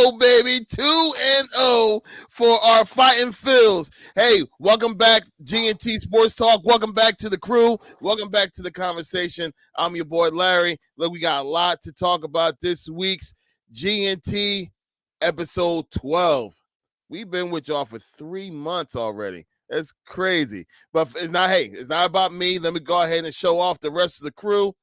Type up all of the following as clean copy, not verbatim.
2-0, baby. 2-0 for our Fighting Phils. Hey, welcome back, G&T Sports Talk. Welcome back to the crew. Welcome back to the conversation. I'm your boy, Larry. Look, we got a lot to talk about this week's G&T episode 12. We've been with y'all for 3 months already. That's crazy. But it's not about me. Let me go ahead and show off the rest of the crew.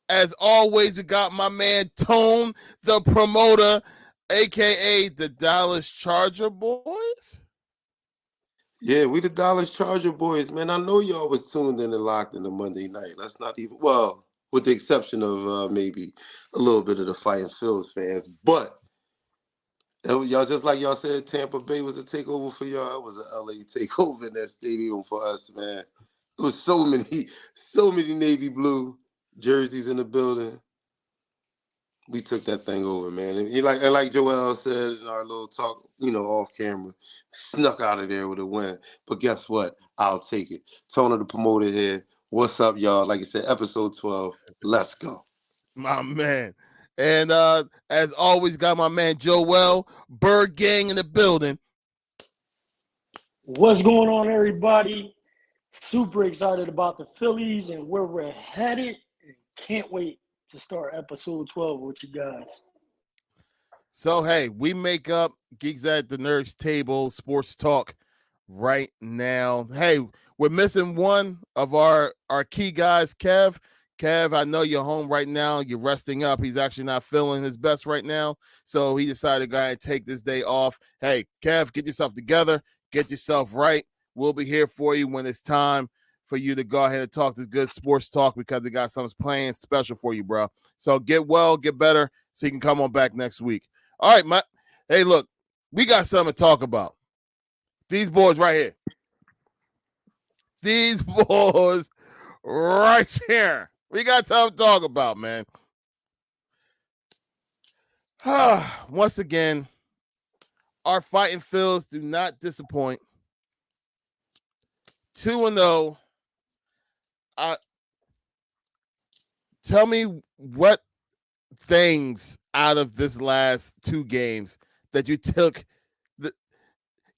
As always, we got my man Tone, the promoter, a.k.a. the Dallas Charger Boys. Yeah, we the Dallas Charger Boys, man. I know y'all was tuned in and locked in the Monday night. Let's not even, well, with the exception of maybe a little bit of the Fighting Phillies fans. But y'all, just like y'all said, Tampa Bay was a takeover for y'all. It was an LA takeover in that stadium for us, man. It was so many navy blue jerseys in the building. We took that thing over, man. And like Joel said in our little talk, off camera, snuck out of there with a win. But guess what? I'll take it. Tony, the promoter here. What's up, y'all? Like I said, episode 12. Let's go. My man. And as always, got my man Joel, Bird Gang in the building. What's going on, everybody? Super excited about the Phillies and where we're headed. Can't wait to start episode 12 with you guys. So, hey, we make up Geeks at the Nerds Table Sports Talk right now. Hey, we're missing one of our key guys, Kev. Kev, I know you're home right now. You're resting up. He's actually not feeling his best right now. So he decided to go ahead and take this day off. Hey, Kev, get yourself together. Get yourself right. We'll be here for you when it's time for you to go ahead and talk this good sports talk because we got something playing special for you, bro. So get well, get better, so you can come on back next week. All right, Matt. Hey, look, we got something to talk about. These boys right here. These boys right here. We got something to talk about, man. Once again, our Fighting Phils do not disappoint. 2-0. Tell me what things out of this last 2 games that you took.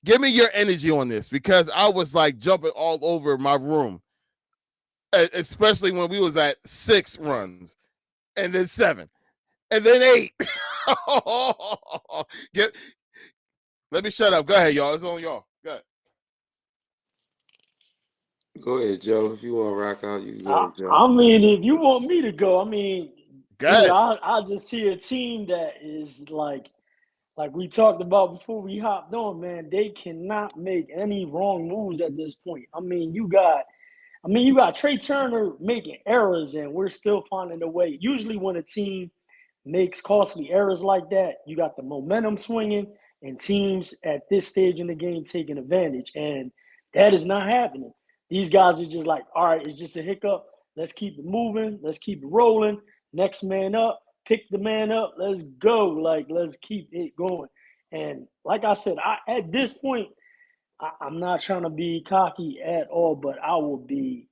Give me your energy on this because I was like jumping all over my room, especially when we was at 6 runs and then 7 and then 8. Let me shut up. Go ahead, y'all. It's on y'all. Go ahead. Go ahead, Joe. If you want to rock out, you go, Joe. I mean, if you want me to go, Go I just see a team that is like we talked about before we hopped on, man. They cannot make any wrong moves at this point. You got Trey Turner making errors, and we're still finding a way. Usually, when a team makes costly errors like that, you got the momentum swinging, and teams at this stage in the game taking advantage, and that is not happening. These guys are just like, all right, it's just a hiccup. Let's keep it moving. Let's keep it rolling. Next man up. Pick the man up. Let's go. Let's keep it going. And like I said, at this point, I'm not trying to be cocky at all, but I will be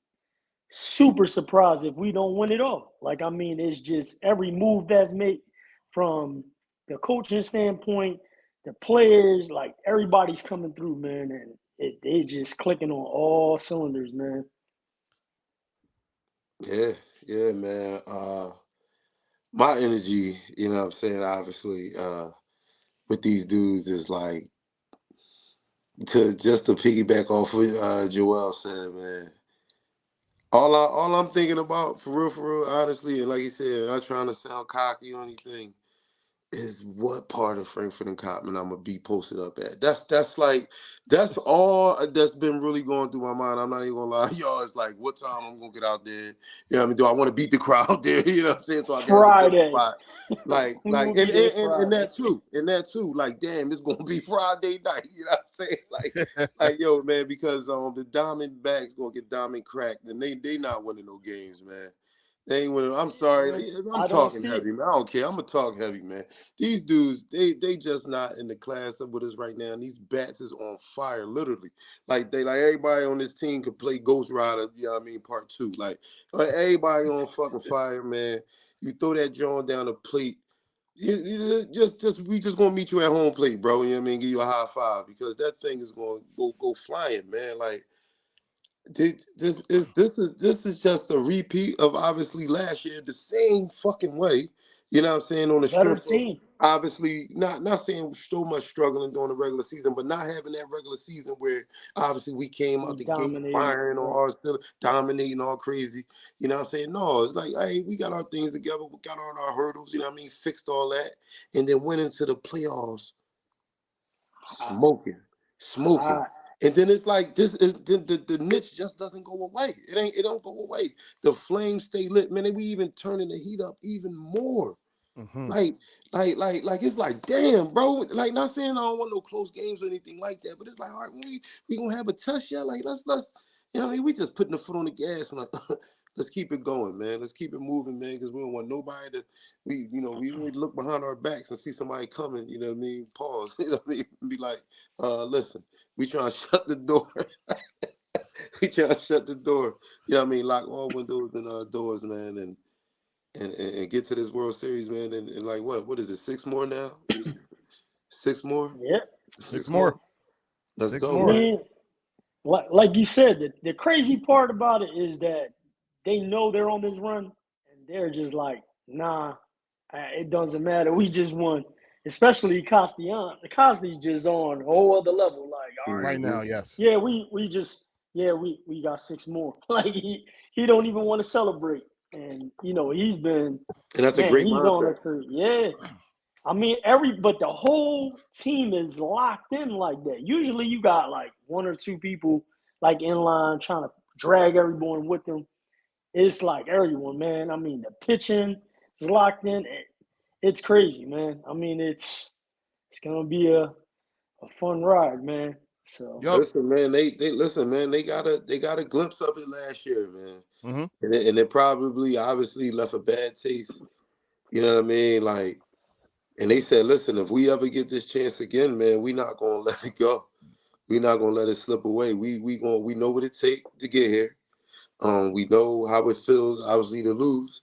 super surprised if we don't win it all. It's just every move that's made from the coaching standpoint, the players, everybody's coming through, man, and they just clicking on all cylinders, man. Yeah, man. My energy, what I'm saying, obviously, with these dudes is like to piggyback off what Joel said, man. All I'm thinking about, for real, honestly, and like you said, I'm not trying to sound cocky or anything, is what part of Frankfurt and Cotman I'm gonna be posted up at. That's all that's been really going through my mind. I'm not even gonna lie, y'all. It's like, what time I'm gonna get out there? Do I want to beat the crowd there? You know what I'm saying? So I got Friday. And that too. Like, damn, it's gonna be Friday night. You know what I'm saying? Like, yo, man, because the Diamondbacks gonna get diamond cracked, and they not winning no games, man. They ain't winning. I'm sorry. I'm talking heavy, man. I don't care. I'm gonna talk heavy, man. These dudes, they just not in the class up with us right now. And these bats is on fire, literally. Like everybody on this team could play Ghost Rider. You know what I mean? Part 2. Like everybody on fucking fire, man. You throw that joint down the plate. We just gonna meet you at home plate, bro. You know what I mean? Give you a high five because that thing is gonna go flying, man. Like this is just a repeat of obviously last year, the same fucking way. You know what I'm saying? On the Better strength of team. obviously not saying so much struggling during the regular season, but not having that regular season where obviously we came out We the gate dominated. firing on Right. our still dominating all crazy. You know what I'm saying? No, it's like, hey, we got our things together, we got all our hurdles, you know what I mean, fixed all that, and then went into the playoffs Hot. smoking, smoking. Hot. And then it's like this is the niche just doesn't go away. It don't go away. The flames stay lit, man. And we even turning the heat up even more. Mm-hmm. Like it's like, damn, bro. Like, not saying I don't want no close games or anything like that, but it's like, all right, we gonna have a test yet? Like, let's you know what I mean? We just putting the foot on the gas and like let's keep it going, man. Let's keep it moving, man, because we don't want nobody to we look behind our backs and see somebody coming, you know what I mean? Pause. You know what I mean? Be like, listen, we trying to shut the door. We trying to shut the door. You know what I mean? Lock all windows and doors, man, and get to this World Series, man. And like what is it? Six more now? What is it? Six more? Yeah. Six Six more. more? Let's Six go, I more. man. mean, like you said, the crazy part about it is that they know they're on this run, and they're just like, nah, it doesn't matter. We just won. Especially Castellan. Costy's just on a whole other level. Like, all right, Right Mm-hmm. now, yes. yeah, we just we got six more. Like he don't even want to celebrate, and he's been And that's a man, great he's on a mindset. career. Yeah, I mean, but the whole team is locked in like that. Usually, you got like one or two people like in line trying to drag everyone with them. It's like everyone, man. I mean, the pitching is locked in. It's crazy, man. I mean, it's gonna be a fun ride, man. So Yup. Listen, man, they listen, man, they got a glimpse of it last year, man. Mm-hmm. And it probably obviously left a bad taste. You know what I mean? Like, and they said, listen, if we ever get this chance again, man, we not gonna let it go. We not gonna let it slip away. We know what it take to get here. We know how it feels, obviously, to lose.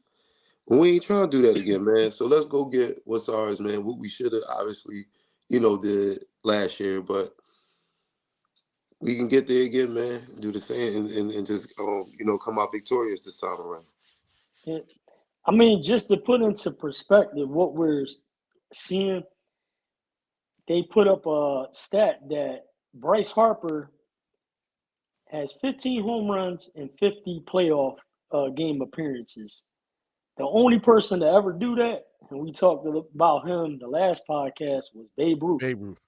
We ain't trying to do that again, man. So let's go get what's ours, man. What we should have obviously, did last year, but we can get there again, man. Do the same and just come out victorious this time around. it, I mean, just to put into perspective what we're seeing, they put up a stat that Bryce Harper has 15 home runs and 50 playoff game appearances. The only person to ever do that, and we talked about him the last podcast, was Babe Ruth. Babe Ruth.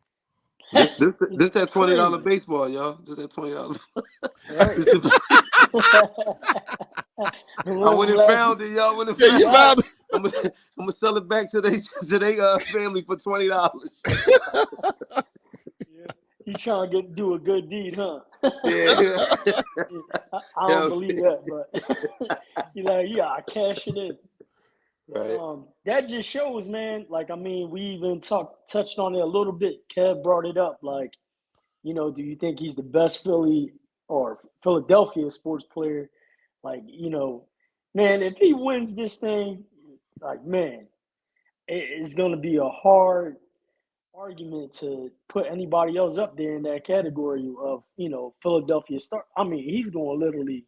This That's this this that $20 crazy, baseball, y'all. This that $20. right? I went When and last, found it, y'all. Went and Yeah, you found it. right? found it. I'm gonna sell it back to they family for $20. Yeah. He trying to do a good deed, huh? Yeah. I don't Yeah. believe that, but you like, yeah, I cash it in. But Right. that just shows, man. Like, I mean, we even touched on it a little bit. Kev brought it up. Like, do you think he's the best Philly or Philadelphia sports player? Like, man, if he wins this thing, like, man, it's going to be a hard argument to put anybody else up there in that category of, Philadelphia star. I mean, he's going to literally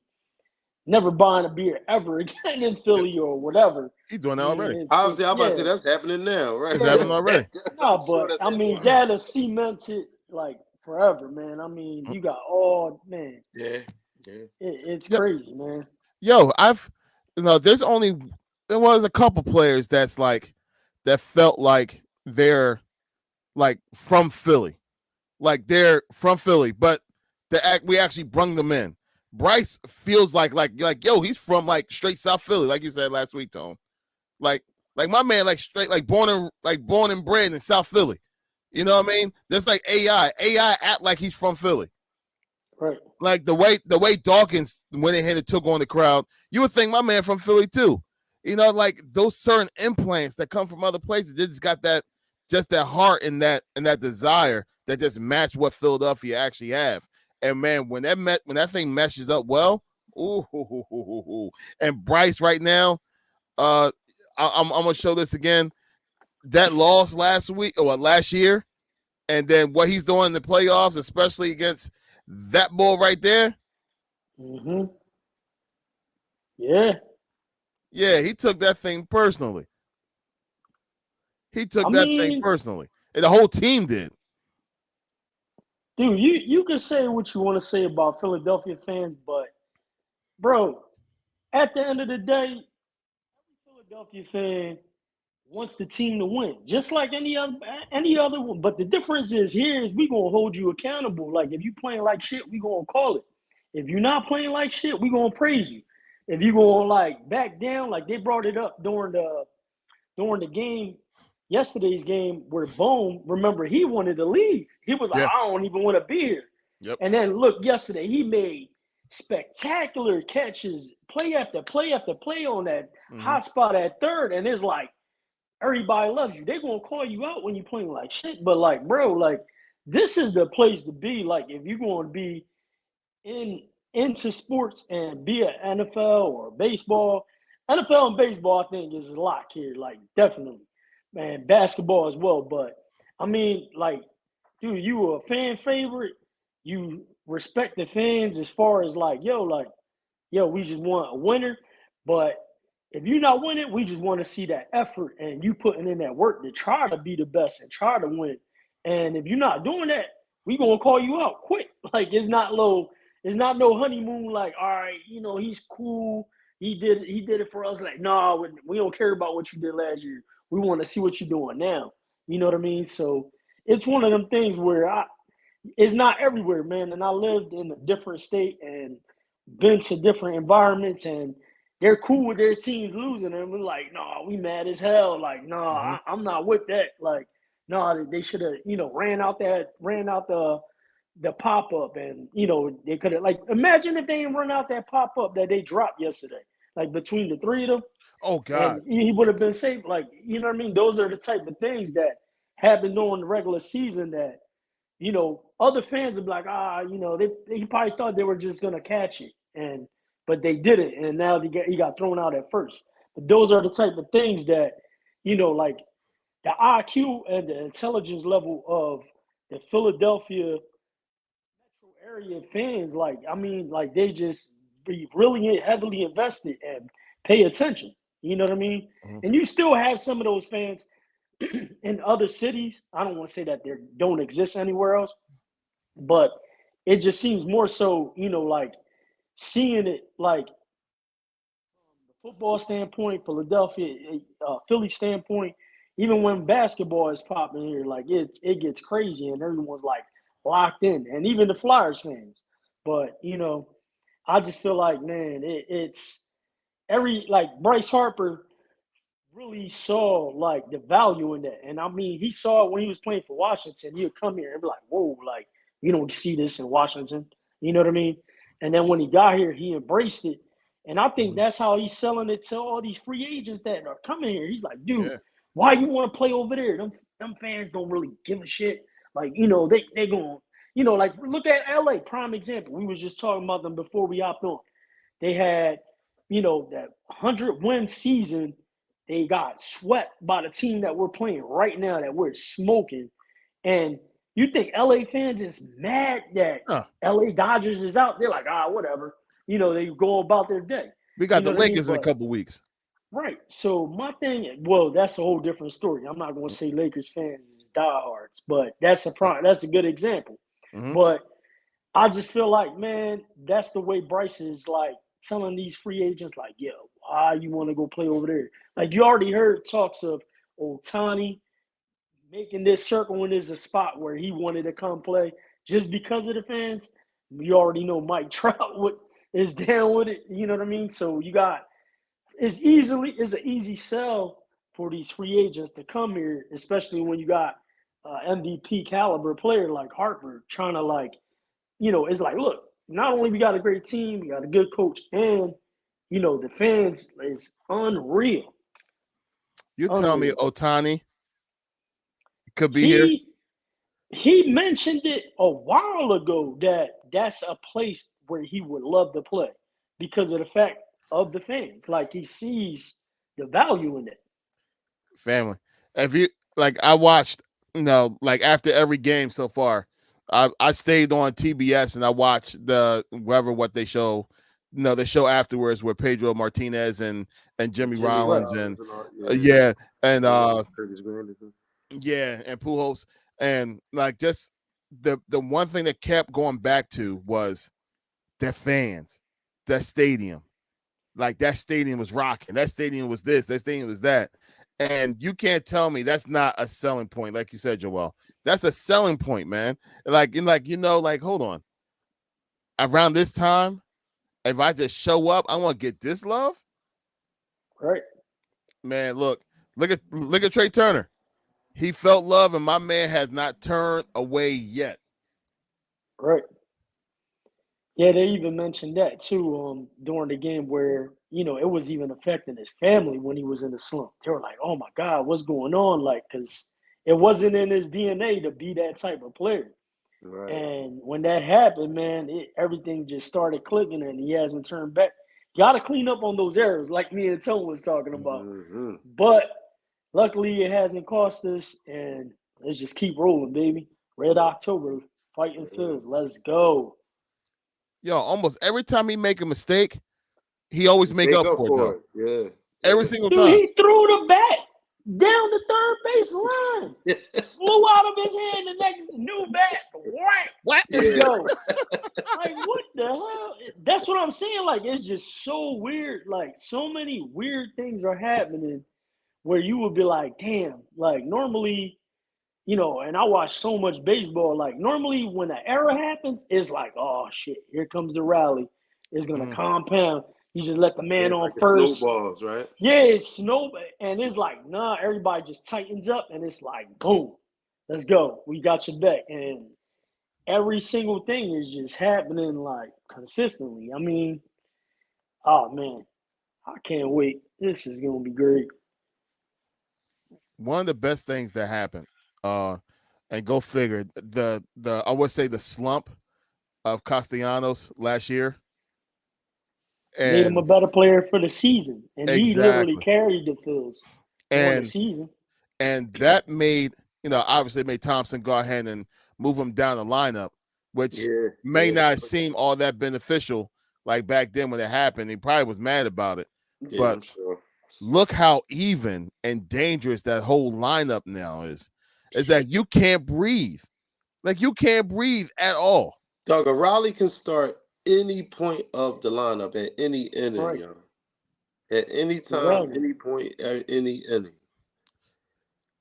never buying a beer ever again in Yep. Philly or whatever. He's doing I that mean, already. Obviously, I'm about to say yeah, that's happening now, right? It's yeah. happening already. No, I'm sure but that's I happening mean, now. that'll cement it like forever, man. I mean, you got all man. Yeah. Yeah. It's Yep. crazy, man. Yo, there was a couple players that felt like they're like from Philly. Like they're from Philly, but we actually brung them in. Bryce feels like yo, he's from like straight South Philly, like you said last week, Tom. Like my man, like straight like born and bred in South Philly. You know what I mean? That's like AI act like he's from Philly. Right. Like the way Dawkins went ahead and took on the crowd, you would think my man from Philly too. Like those certain implants that come from other places, they just got that heart and that desire that just match what Philadelphia actually have. And man, when that thing meshes up well, ooh. And Bryce right now, I'm gonna show this again. that loss last week or last year, and then what he's doing in the playoffs, especially against that bull right there. Mm-hmm. Yeah. Yeah, he took that thing personally. He I took that thing mean, personally, and the whole team did. dude, you can say what you want to say about Philadelphia fans, but bro, at the end of the day, Philadelphia fan wants the team to win, just like any other one. But the difference is here is we gonna hold you accountable. Like if you playing like shit, we gonna call it. If you're not playing like shit, we gonna praise you. If you gonna like back down, like they brought it up during the game, yesterday's game, where Bone, remember, he wanted to leave. He was like, Yeah. I don't even want to be here. Yep. And then look, yesterday he made spectacular catches, play after play after play on that Mm-hmm. hot spot at third. And it's like everybody loves you. They're gonna call you out when you're playing like shit. But like, bro, like this is the place to be. Like if you're gonna be in into sports and be an NFL or baseball. NFL and baseball, I think, is a lot here. Like, definitely, man, basketball as well. But I mean, like, dude, you a fan favorite. You respect the fans as far as like, yo, we just want a winner. But if you're not winning, we just want to see that effort and you putting in that work to try to be the best and try to win. And if you're not doing that, we gonna call you out quick. Like it's not no honeymoon. Like, all right, he's cool. He did it for us. Like, no, we don't care about what you did last year. We want to see what you're doing now. You know what I mean? So it's one of them things where it's not everywhere, man. And I lived in a different state and been to different environments, and they're cool with their teams losing. And we're like, no, we mad as hell. Like, no, Mm-hmm. I'm not with that. Like, no, they should have, ran out the pop up, and they could have like imagine if they didn't run out that pop up that they dropped yesterday, like between the three of them, Oh and God. he would have been safe. Like, you know what I mean? Those are the type of things that happen during the regular season that other fans would be like, they probably thought they were just gonna catch it, but they didn't, and now he got thrown out at first. But those are the type of things that, like the IQ and the intelligence level of the Philadelphia metro area fans, like I mean, like they just be really heavily invested and pay attention. You know what I mean? Mm-hmm. And you still have some of those fans in other cities. I don't want to say that they don't exist anywhere else, but it just seems more so, like seeing it like the football standpoint, Philadelphia, Philly standpoint, even when basketball is popping here, like it gets crazy and everyone's like locked in, and even the Flyers fans. But I just feel like, man, it's every like Bryce Harper really saw like the value in that. And I mean, he saw it when he was playing for Washington. He would come here and be like, whoa, like, you don't see this in Washington. You know what I mean? And then when he got here, he embraced it. And I think Mm-hmm. that's how he's selling it to all these free agents that are coming here. He's like, dude, Yeah. why you want to play over there? Them fans don't really give a shit. Like, they going, like look at LA, prime example. We was just talking about them before we hopped on. They had, that 100-win season. They got swept by the team that we're playing right now that we're smoking. And you think LA fans is mad that Huh. LA Dodgers is out? They're like, whatever. They go about their day. We You got know the what I mean? Lakers in a But couple weeks. right. So my thing, well, that's a whole different story. I'm not going to say Lakers fans is diehards, but that's a good example. Mm-hmm. But I just feel like, man, that's the way Bryce is like telling these free agents, like, yo, why you want to go play over there? Like you already heard talks of Otani making this circle when there's a spot where he wanted to come play just because of the fans. You already know Mike Trout is down with it. You know what I mean? So you got it's an easy sell for these free agents to come here, especially when you got MVP caliber player like Harper trying to like, it's like, look, not only we got a great team, we got a good coach, and the fans is unreal, You tell me unreal. Otani could be here? He he mentioned it a while ago that that's a place where he would love to play because of the fact of the fans. Like he sees the value in it. Family. if you like, I watched, like after every game so far, I stayed on TBS and I watched the whatever what they show, the show afterwards with Pedro Martinez and Jimmy Jimmy Right, Rollins and Rollins and all, yeah, yeah, and Curtis Granderson. yeah, and Pujols, and like just the one thing that kept going back to was the fans, that stadium. Like that stadium was rocking. That stadium was this. That stadium was that. And you can't tell me that's not a selling point, like you said, Joel. That's a selling point, man. Like hold on. Around this time, if I just show up, I want to get this love. right, Man, look at Trey Turner. He felt love, and my man has not turned away yet. right. Yeah, they even mentioned that too during the game where it was even affecting his family when he was in the slump. They were like, "Oh my God, what's going on?" Like, because it wasn't in his DNA to be that type of player. Right. And when that happened, man, everything just started clicking, and he hasn't turned back. Got to clean up on those errors, like me and Tone was talking about. Mm-hmm. But luckily, it hasn't cost us, and let's just keep rolling, baby. Red Yeah. October, fighting Yeah. Phillies. Let's go. Yo, almost every time he make a mistake, he always make Make up up for it for though. it. Yeah. Every Yeah. single Dude, time. he threw the bat down the third base line. Flew out of his hand the next new bat. Whack. What? Let's Yeah. go. Like, what the hell? That's what I'm saying. Like, it's just so weird. Like, so many weird things are happening where you would be like, damn, like, normally, and I watch so much baseball. Like, normally when an error happens, it's like, oh, shit, here comes the rally. It's going to Mhm. compound. You just let the Yeah, man on like the first. snowballs, right? Yeah, it's snow, and it's like, nah, everybody just tightens up, and it's like, boom, let's go. We got your back. And every single thing is just happening like consistently. I mean, oh man, I can't wait. This is gonna be great. One of the best things that happened, uh, and go figure, the I would say the slump of Castellanos last year, Made him a and better player for the season, and he literally exactly, carried the Phils during the and season. that made obviously made Thompson go ahead and move him down the lineup, which Yeah. may Yeah. not seem all that beneficial like back then when it happened. He probably was mad about it, Yeah, but I'm sure. look how even and dangerous that whole lineup now is. Is that you can't breathe. Like you can't breathe at all. Doug, a rally can start any point of the lineup at any inning, Right, yo. At any time, exactly. any point, at any inning.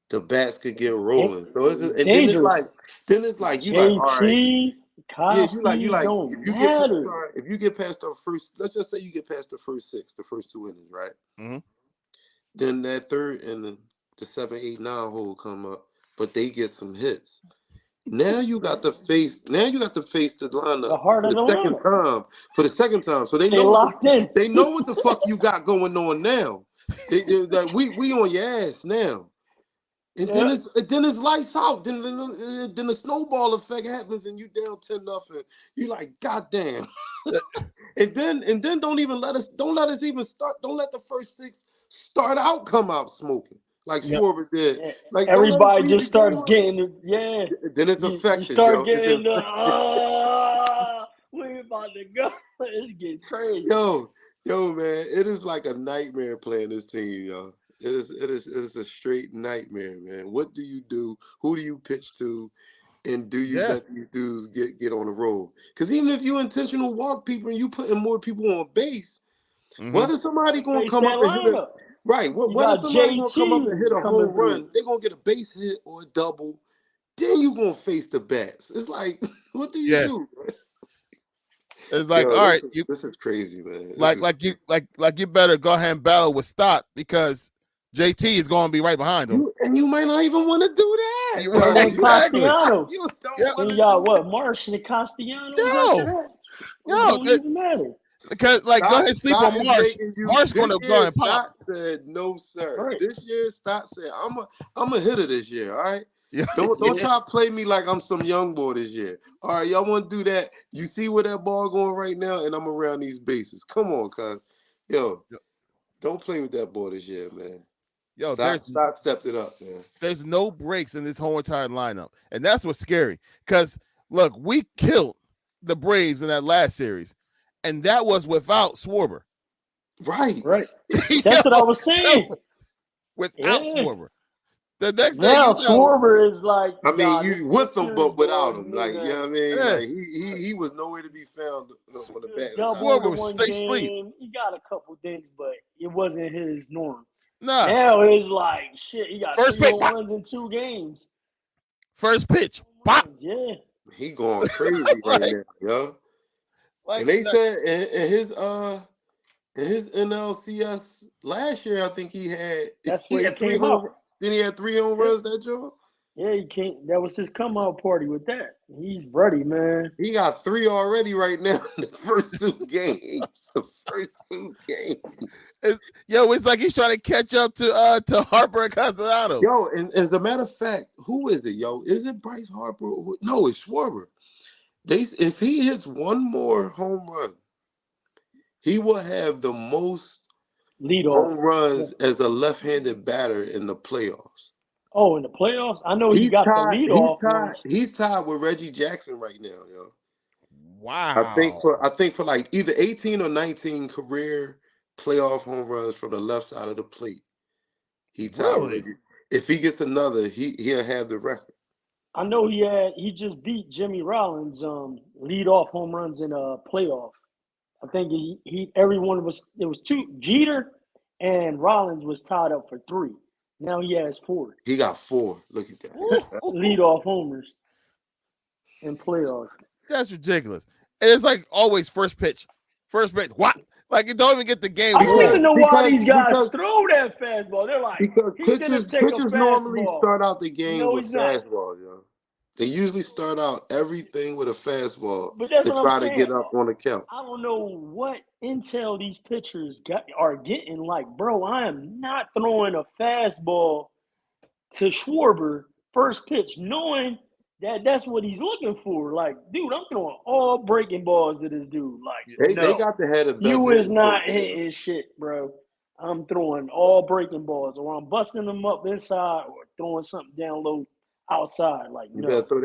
The bats could get Da- rolling. So and dangerous. then it's like you like, all right, JT, yeah, you Costi, like don't matter. if you get past the first, let's just say you get past the first six, the first two innings, right? Mm-hmm. Then that third inning, the 7, 8, 9 hole come up, but they get some hits. Now you got to face. Now you got to face the The lineup heart for of the the second lineup. time. For the second time, so they They know what locked in. the fuck you got going on now. They like we on your ass now. And Yeah, then it's lights out. Then the snowball effect happens, and you down 10-0. You like, goddamn. and then don't let us even start. Don't let the first six start out come out smoking like Yep. Schwarber did. yeah. Like don't let us Everybody just even starts going. getting, yeah. Then it's You affected, start yo. It's getting the affected. we about to go. It gets crazy. Yo, man, it is like a nightmare playing this team, yo. It is a straight nightmare, man. What do you do? Who do you pitch to? And do you Yeah. let these dudes get on the road? Because even if you intentional walk people and you putting more people on base, Mm-hmm. whether somebody Gotta gonna face come that up and hit a lineup. right, You whether got somebody gonna come up JT and hit who's a coming home through. run, they're gonna get a base hit or a double. Then you gonna face the bats. It's like, what do you Yeah. do? It's like, Yo, all right, you this is crazy, man. This like is like you like you better go ahead and battle with Stott because JT is going to be right behind him. you might not even want to do that. You And right, then exactly. Castellanos. You don't Yep. Then want you to got do what? that. Marsh and Castellanos after Yo, that. It yo, don't even matter. because like go ahead and sleep Scott on is Marsh. making you Marsh going this to go ahead year. and pop. Scott said no, sir. Right. This year, Scott said I'm a hitter this year. All right. Yeah. Don't try to play me like I'm some young boy this year. All right, y'all want to do that? You see where that ball going right now, and I'm around these bases. Come on, cuz. Yo, don't play with that ball this year, man. Yo, Stock stepped it up, man. there's no breaks in this whole entire lineup, and that's what's scary. Because look, we killed the Braves in that last series, and that was without Schwarber. Right. Right. Yo, That's what I was saying. without Yeah. Schwarber. The next thing Now you know, Schwarber is like, I mean, nah, you this with them, series but without boils them. me, Like, you know man. what I mean? yeah, Like, he was nowhere to be found on the batting side. Doubled Schwarber the was one stay sleep. game. He got a couple things, but it wasn't his norm. Nah, Now it's like shit. He got first 3 pitch, home pop, runs in 2 games. first pitch, Home pop. runs, yeah. He going crazy right like, now, yo. And like they that. said in his NLCS last year, I think That's he where he had three came home. out. Then he had 3 home Yeah, runs that joint. yeah, he came. That was his come out party with that. He's ready, man. He got 3 already right now in the first 2 games. The first 2 games. It's like he's trying to catch up to Harper and Castellanos. Yo, and as a matter of fact, who is it, yo? Is it Bryce Harper? No, it's Schwarber. If he hits one more home run, he will have the most Lead off. home runs as a left-handed batter in the playoffs. Oh, in the playoffs, I know he got the lead off ones. He's tied with Reggie Jackson right now, yo. Wow. I think for like either 18 or 19 career playoff home runs from the left side of the plate. He tied with Really? Reggie. If he gets another, he'll have the record. I know he just beat Jimmy Rollins lead off home runs in a playoff. I think everyone was it was 2 Jeter and Rollins was tied up for 3. Now he has 4 He got 4. Look at that. lead off homers in playoffs. That's ridiculous. And it's like always first pitch. First pitch. What? Like you don't even get the game I don't warm. even know why these guys Because throw that fastball. They're like, he's gonna take a pitchers normally fastball. start out the game No, with he's not. fastball, yo. They usually start out everything with a fastball But that's to what I'm try to saying. get up on the count. I don't know what intel these pitchers are getting. Like, bro, I am not throwing a fastball to Schwarber first pitch, knowing that that's what he's looking for. Like, dude, I'm throwing all breaking balls to this dude. Like, They no, got to have the best you is hitting coach. not hitting shit, bro. I'm throwing all breaking balls, or I'm busting them up inside, or throwing something down low outside. Like, You better no. throw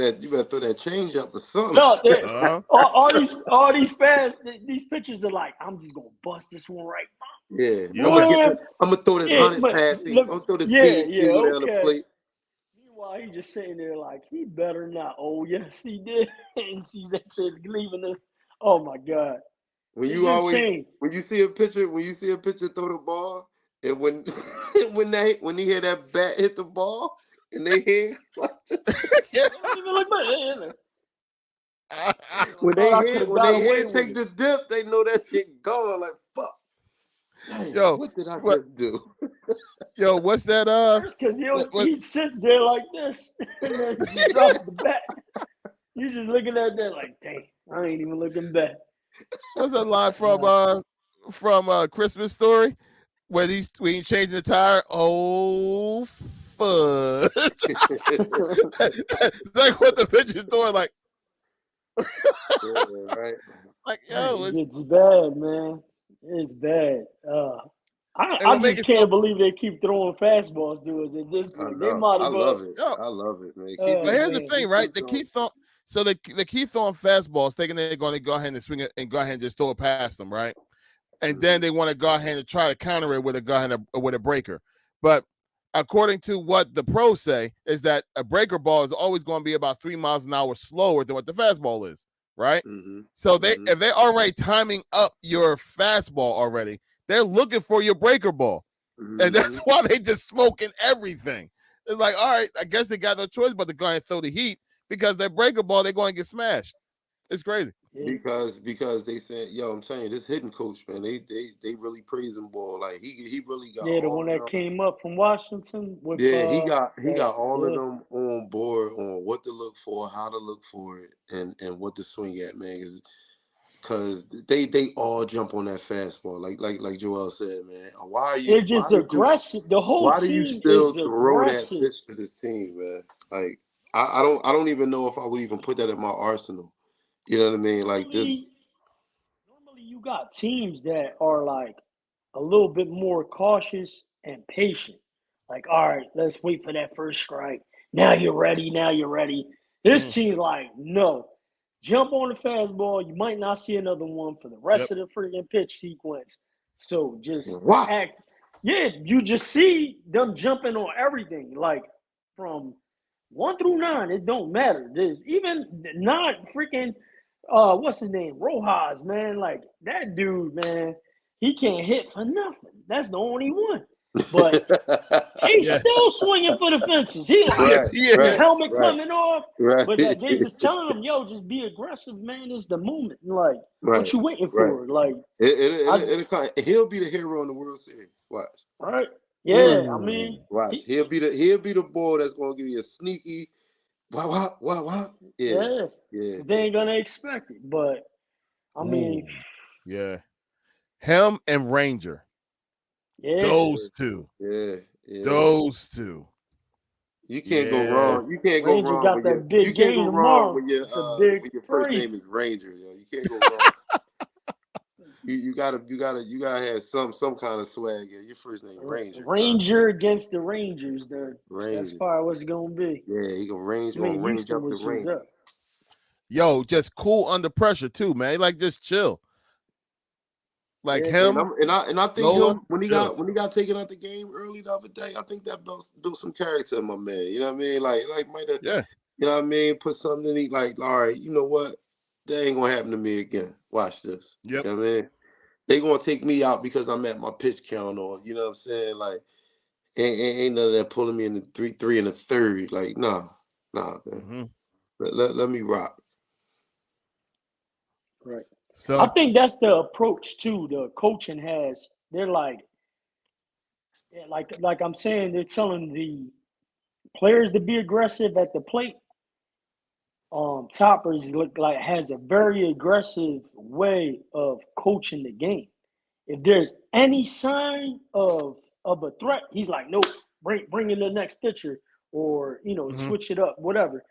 that change up or something. No, Uh-huh. all these fast these pitchers are like, I'm just gonna bust this one right. Yeah, Man, I'm gonna throw this yeah, 100 but past him. I'm look, gonna throw this yeah, 80 yeah, single down the okay. plate. Meanwhile, he just sitting there like he better not. Oh yes, he did, and sees that shit leaving the. Oh my god, it's insane. When you see a pitcher throw the ball, and when when he hear that bat hit the ball and they hit Don't even look back. when I could have got they away head with take it. the dip, they know that shit gone. Like fuck. Damn, Yo, what did I what? just do? Yo, what's that? First, because What? he sits there like this, and then he just drops the bat. You just looking at that like, dang, I ain't even looking back. What's that line from Christmas Story when he changed the tire? Oh fudge! It's like what the pitcher's doing. Yeah, right. Yo, It's bad, man. It's bad. and I what make just it so. can't believe they keep throwing fastballs to us at this I point. They know. might I as well. love it. Yo, I love it, man. but Oh here's the man, thing, right? They keep throwing fastballs, thinking they're going to go ahead and swing it and go ahead and just throw it past them, right? And then they want to go ahead and try to counter it with with a breaker. But according to what the pros say, is that a breaker ball is always going to be about 3 miles an hour slower than what the fastball is, right? Mm-hmm. So if they're already timing up your fastball already, they're looking for your breaker ball. Mm-hmm. And that's why they just smoking everything. It's like, all right, I guess they got no choice but to go ahead and throw the heat because their breaker ball, they're going to get smashed. It's crazy. Because they said, yo, I'm telling you, this hitting coach, man, they really praise him, ball. Like he really got yeah, the all one of that them. came up from Washington with Yeah, he got all of yeah. them on board on what to look for, how to look for it, and what to swing at, man. Because they all jump on that fastball, like Joel said, man. They're just aggressive. The whole Why do you team still is throw that aggressive. pitch to this team, man? Like I don't even know if I would even put that in my arsenal. You know what I mean? Like this. Normally you got teams that are like a little bit more cautious and patient. Like, all right, let's wait for that first strike. Now you're ready. Now you're ready. This Mm, team's like, no. Jump on the fastball. You might not see another one for the yep. rest of the freaking pitch sequence. So just Wow. act. Yeah, you just see them jumping on everything. Like from 1 through 9, it don't matter. There's even not freaking what's his name? Rojas, man. Like that dude, man, he can't hit for nothing. That's the only one. But he's Yeah. still swinging for the fences. He like Yes, Right, he the right, is. helmet right, coming off, right, but that they just telling him, "Yo, just be aggressive, man. It's the moment. Like, what right, you waiting right. for? Like, It, I it, he'll be the hero in the World Series. Watch, right? Yeah, I mean, Ooh. watch. he, He'll be the boy that's gonna give you a sneaky. Wow. Yeah, yeah, yeah, because they ain't gonna expect it. But I mean, Ooh. Yeah. Him and Ranger. yeah, Those two. yeah, yeah. Those two. You can't go Yeah. wrong. You can't go Ranger wrong got with your. that You big can't go game wrong tomorrow. when The big your first three. name is Ranger. Yo, you can't go wrong. You gotta have some kind of swag. Yeah, your first name Ranger. Ranger against the Rangers. That's Ranger. probably what's gonna be. Yeah, he I gonna mean, range Houston up the was just Ranger. up. Yo, just cool under pressure too, man. Like just chill. Like Yeah, And him, I think Nola, him when he chill. got taken out the game early the other day, I think that built some character in my man. You know what I mean? Like might have, Yeah. you know what I mean, put something in he like, all right, you know what? That ain't gonna happen to me again. Watch this. Yep. You know what I mean? They gonna take me out because I'm at my pitch count or you know what I'm saying? Like ain't none of that pulling me in the three and the third. Like, nah, man. Hmm. Let me rock. right. I So, think that's the approach too. The coaching has. They're like, yeah, like I'm saying, they're telling the players to be aggressive at the plate. Toppers look like has a very aggressive way of coaching the game. If there's any sign of a threat, he's like, nope, bring in the next pitcher, or mhm, switch it up, whatever.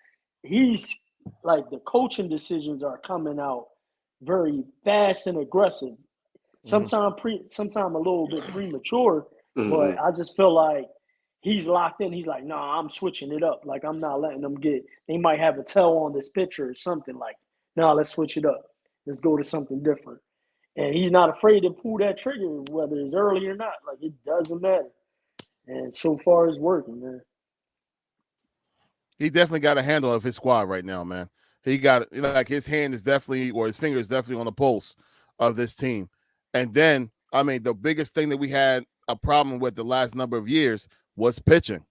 He's like the coaching decisions are coming out very fast and aggressive. mhm. Sometime a little bit premature, but Hmm. I just feel like he's locked in. He's like, nah, I'm switching it up. Like I'm not letting them get. They might have a tell on this pitcher or something. Like, nah, let's switch it up. Let's go to something different. And he's not afraid to pull that trigger, whether it's early or not. Like it doesn't matter. And so far, it's working, man. He definitely got a handle of his squad right now, man. He got like his hand is definitely, or his finger is definitely on the pulse of this team. And then, I mean, the biggest thing that we had a problem with the last number of years was pitching.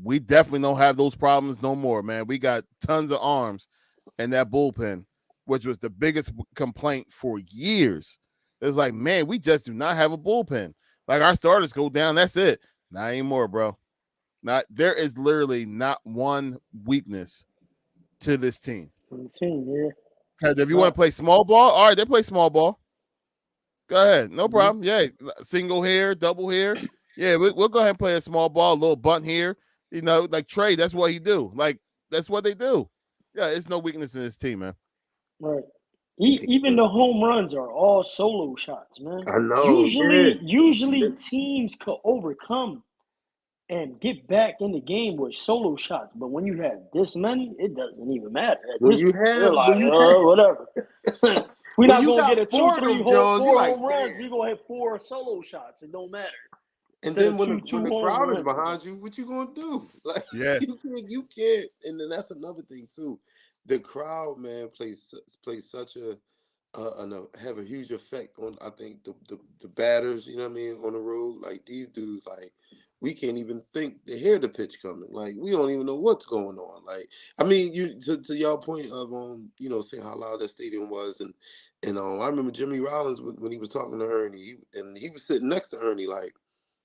We definitely don't have those problems no more, man. We got tons of arms in that bullpen, which was the biggest complaint for years. It's like, man, we just do not have a bullpen. Like our starters go down, that's it. Not anymore, bro. Not there is literally not one weakness to this team. On the team, yeah. Because if you want Not. to play small ball, all right, they play small ball. Go ahead, no Mm-hmm. problem. Yeah, single here, double here. Yeah, we'll go ahead and play a small ball, a little bunt here. You know, like Trey, that's what he do. Like that's what they do. Yeah, it's no weakness in this team, man. Right. Even the home runs are all solo shots, man. I know. Yeah. Usually teams could overcome and get back in the game with solo shots, but when you have this many, it doesn't even matter at When this you point. They're have like, when you have whatever. We're when not you gonna get got a two, four of three, them, Jones, you four like, home runs. damn. We're gonna hit four solo shots. It don't matter. And Instead then of when the two when the home crowd is runs. behind you, what you gonna do? Like Yeah. you can't. And then that's another thing too. The crowd, man, plays such have a huge effect on I think the batters. You know what I mean on the road. Like these dudes, like we can't even think to hear the pitch coming. Like we don't even know what's going on. Like I mean, you to y'all point of saying how loud that stadium was and I remember Jimmy Rollins when he was talking to Ernie, he was sitting next to Ernie like.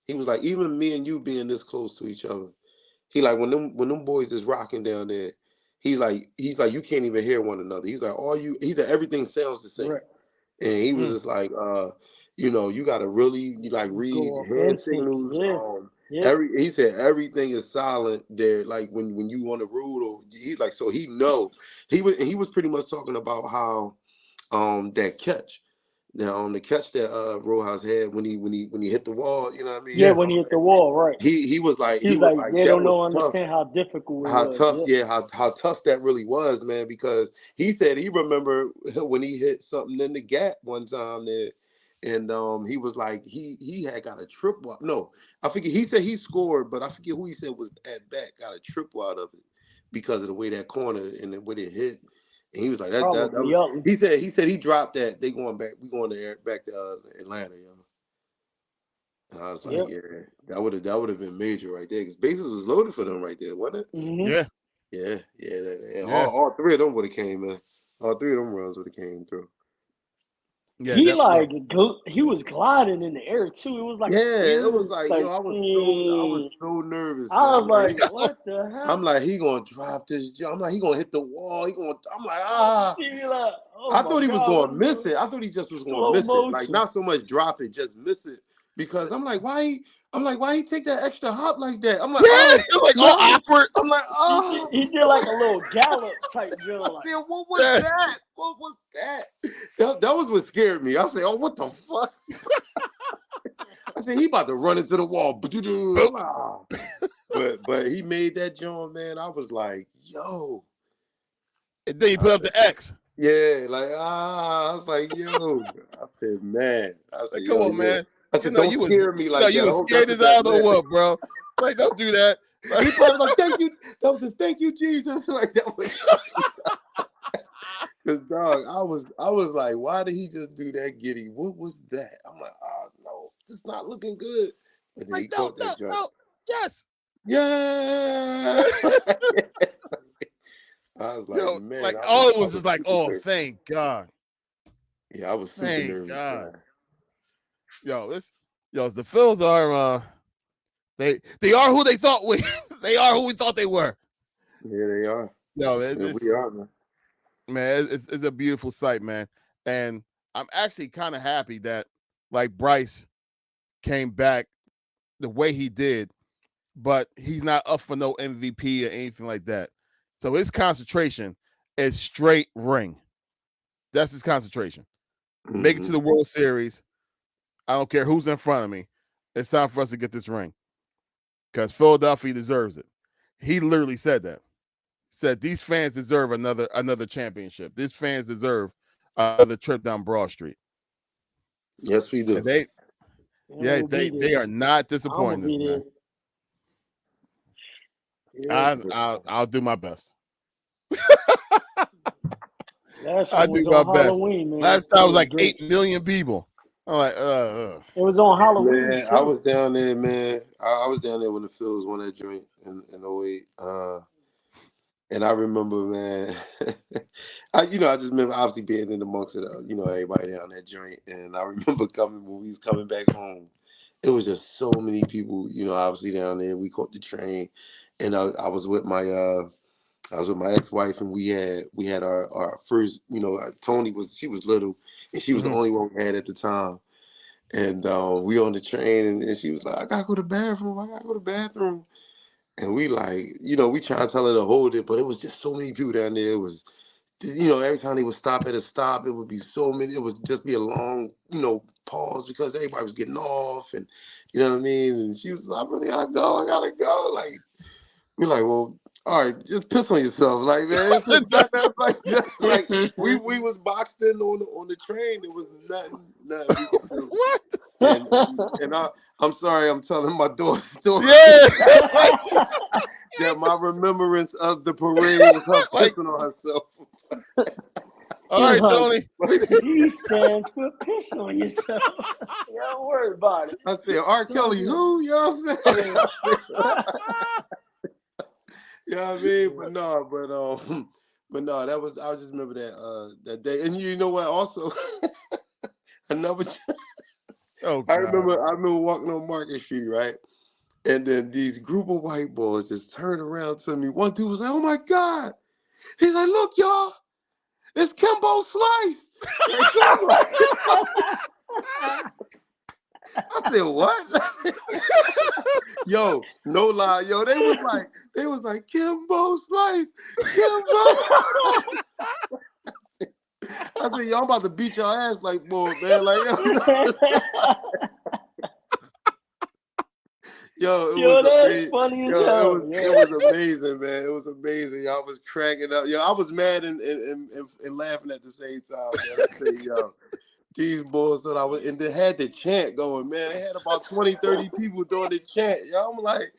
He was like, even me and you being this close to each other, he like when them boys is rocking down there, he's like you can't even hear one another. He's like he's like everything sounds the same, Right. and he was Mm, just like, you got to really like read Go off hand instinct. signals. Yeah. Yeah. He said everything is silent there. Like when you on the road, or he's like so he know he was pretty much talking about how that catch. Now on the catch that Rojas had when he hit the wall, you know what I mean? Yeah, Yeah. when he hit the wall, right. He was He was like, they that don't was know, tough. understand how difficult it How was. tough, Yep. yeah, how tough that really was, man. Because he said he remember when he hit something in the gap one time there, and he was like he had got a triple. No, I forget. He said he scored, but I forget who he said was at bat got a triple out of it because of the way that corner and the way it hit. And he was like that Probably was. up. He said he dropped that. They going back. We going to back to Atlanta, yo. And I was like, Yep. yeah, that would have been major right there because bases was loaded for them right there, wasn't it? Mm-hmm. Yeah. Yeah. Yeah. All three of them would have came, man. All three of them runs would have came through. Yeah. He Yo. he was gliding in the air too. It was like a Yeah, it was weird like, yo, like. I was so nervous, I man. was like, what the I'm hell? like, he gonna drop this. I'm like, he gonna hit the wall. I'm like, He like, oh I my thought he was god, gonna what's miss the it. I thought he just was gonna slow miss it. Like motion? not so much drop it, just miss it. Because why he take that extra hop like that? I'm like, Yeah. oh You're like all No, awkward. I'm like, oh. he did like a little gallop type I drill, like. said, what was Yeah. that? What was that? That was what scared me. I said, oh, what the fuck? I said, he about to run into the wall. I'm like, oh. But he made that joint, man. I was like, yo. And then you put up the X. Yeah, like, I was like, yo. I said, man. I said, Like, come yo, on, yeah. man. I said, don't scare me like You that. I was hope that's scared what as that out of meant. what, bro? Like, don't do that. Like, He probably like, thank you. That was just thank you, Jesus. Like that was because dog, I was like, why did he just do that giddy? What was that? I'm like, oh no, it's not looking good. But then he no, caught that joint. no. Yes. Yeah. I was like, Yo, man, like I was all it I was was just like, super oh, nervous. thank God. Yeah, I was super Thank nervous, God. man. The Phils are they are who they thought they are who we thought they were. Yeah, they are. Yo, Yeah, we are, man. man, it's a beautiful sight, man. And I'm actually kind of happy that like Bryce came back the way he did, but he's not up for no MVP or anything like that. So his concentration is straight ring. That's his concentration. Make it to the World Series. I don't care who's in front of me. It's time for us to get this ring because Philadelphia deserves it. He literally said that. Said these fans deserve another championship. These fans deserve another trip down Broad Street. Yes, we do. And We'll be they there. are not I'm gonna disappointing this, be man. there. Yeah. I'll do my best. Last I'll one do was my on best. Halloween, man. Last It time was was like great. 8 million people. I'm like, It was on Halloween Man, I too. was down there, man. I was down there when the Phils won that joint in '08. And I remember, man, I just remember obviously being in amongst it, everybody down that joint. And I remember when we was coming back home, it was just so many people, obviously down there. We caught the train, and I was with my ex-wife, and we had our first, Tony she was little, and she was the mhm. only one we had at the time. And we on the train, and she was like, I gotta go to the bathroom. I gotta go to the bathroom. And we like, we try to tell her to hold it, but it was just so many people down there. It was, every time they would stop at a stop, it would be so many. It would just be a long, pause because everybody was getting off, and you know what I mean. And she was like, I really gotta go. I gotta go. Like we're like, well, all right, just piss on yourself, like man. It's just not that like just like we was boxed in on the train. There was nothing we could do. What? And I'm sorry, I'm telling my daughter's story. Yeah. That my remembrance of the parade was her Like, pissing on herself. all He's right, like, Tony. P stands for piss on yourself. Don't worry about it. I said, R. Kelly, who? You know what I'm saying? You know what I mean? But no, I just remember that day. And you know what? Also, another. Oh I God. remember walking on Market Street, right? And then these group of white boys just turned around to me. One dude was like, "Oh my God!" He's like, "Look, y'all, it's Kimbo Slice." I said, "What?" Yo, no lie, yo, they was like Kimbo Slice, Kimbo. I said, yo, I'm about to beat your ass like boy, man. Like yo, it was Yo, that's amazing. funny as Yo, hell. it Yo. was amazing, man. It was amazing. Y'all was cracking up. Yo, I was mad and laughing at the same time, man. I say, yo, these boys thought I was, and they had the chant going, man. They had about 20, 30 people doing the chant. Yo, I'm like,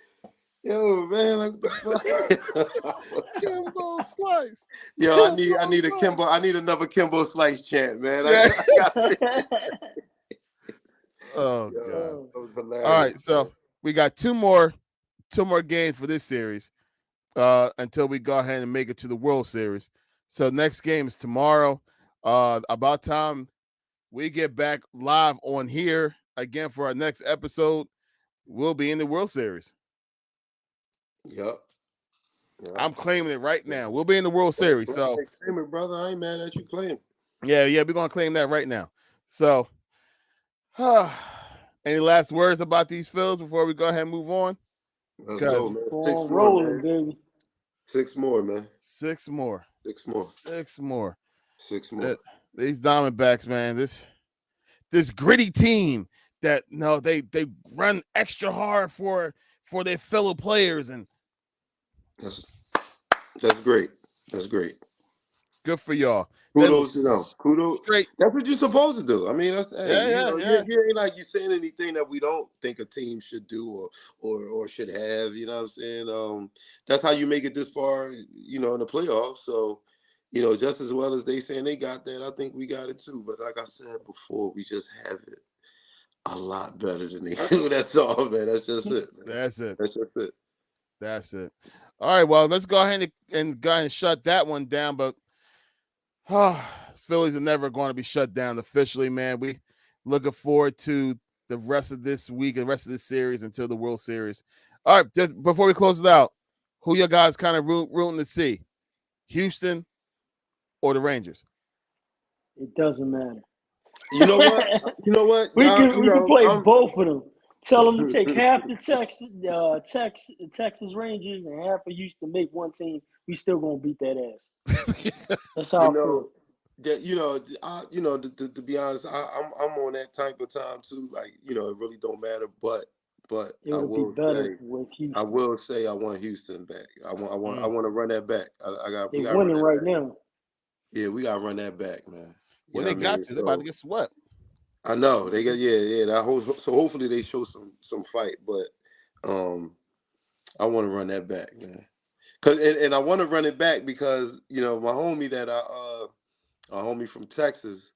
yo, man, like what the fuck? Kimbo Slice. Yo, Kimbo I need a Slice. Kimbo, I need another Kimbo Slice chant, man. Yeah. I got Oh God. yo, that was All hilarious, right, man. so we got two more games for this series until we go ahead and make it to the World Series. So next game is tomorrow. About time we get back live on here again for our next episode. We'll be in the World Series. Yep. Yep. I'm claiming it right now. We'll be in the World Series. So Hey, claim it, brother. I ain't mad at you. Claim. yeah, we're gonna claim that right now. So any last words about these Phils before we go ahead and move on? Let's go, Because man. Six On more, rolling, man. baby. 6 more, man. six more. 6 more. 6 more. 6 more. These Diamondbacks, man, this gritty team that no, they run extra hard for their fellow players, and That's that's great. That's great. good for y'all. They look Kudos to them. Kudos. straight. That's what you're supposed to do. I mean, that's hey, Yeah. you ain't like you saying anything that we don't think a team should do or should have. You know what I'm saying? That's how you make it this far. In the playoffs. So, just as well as they saying they got that, I think we got it too. But like I said before, we just have it a lot better than they do. That's all, man. That's just it, man. That's it. That's just it. That's it. All right, well, let's go ahead and go ahead and shut that one down. But Phillies are never going to be shut down officially, man. We looking forward to the rest of this week and the rest of this series until the World Series. All right, just before we close it out, who you guys kind of rooting to see? Houston or the Rangers? It doesn't matter. You know what? You know what? we Y'all, can we can play both of them. Tell them to take half the Texas Rangers and half of Houston, make one team. We still gonna beat that ass. That's how you I feel. know that to be honest, I'm on that type of time too. Like it really don't matter. But It would be better with I Houston. will say I want Houston back. I want to run that back. We They got to run winning that right back. now. Yeah, we got to run that back, man. You Well, know they what I got mean? to. They're about to So get swept. I know they got so hopefully they show some fight, but I want to run that back, man. And I want to run it back because my homie that a homie from Texas,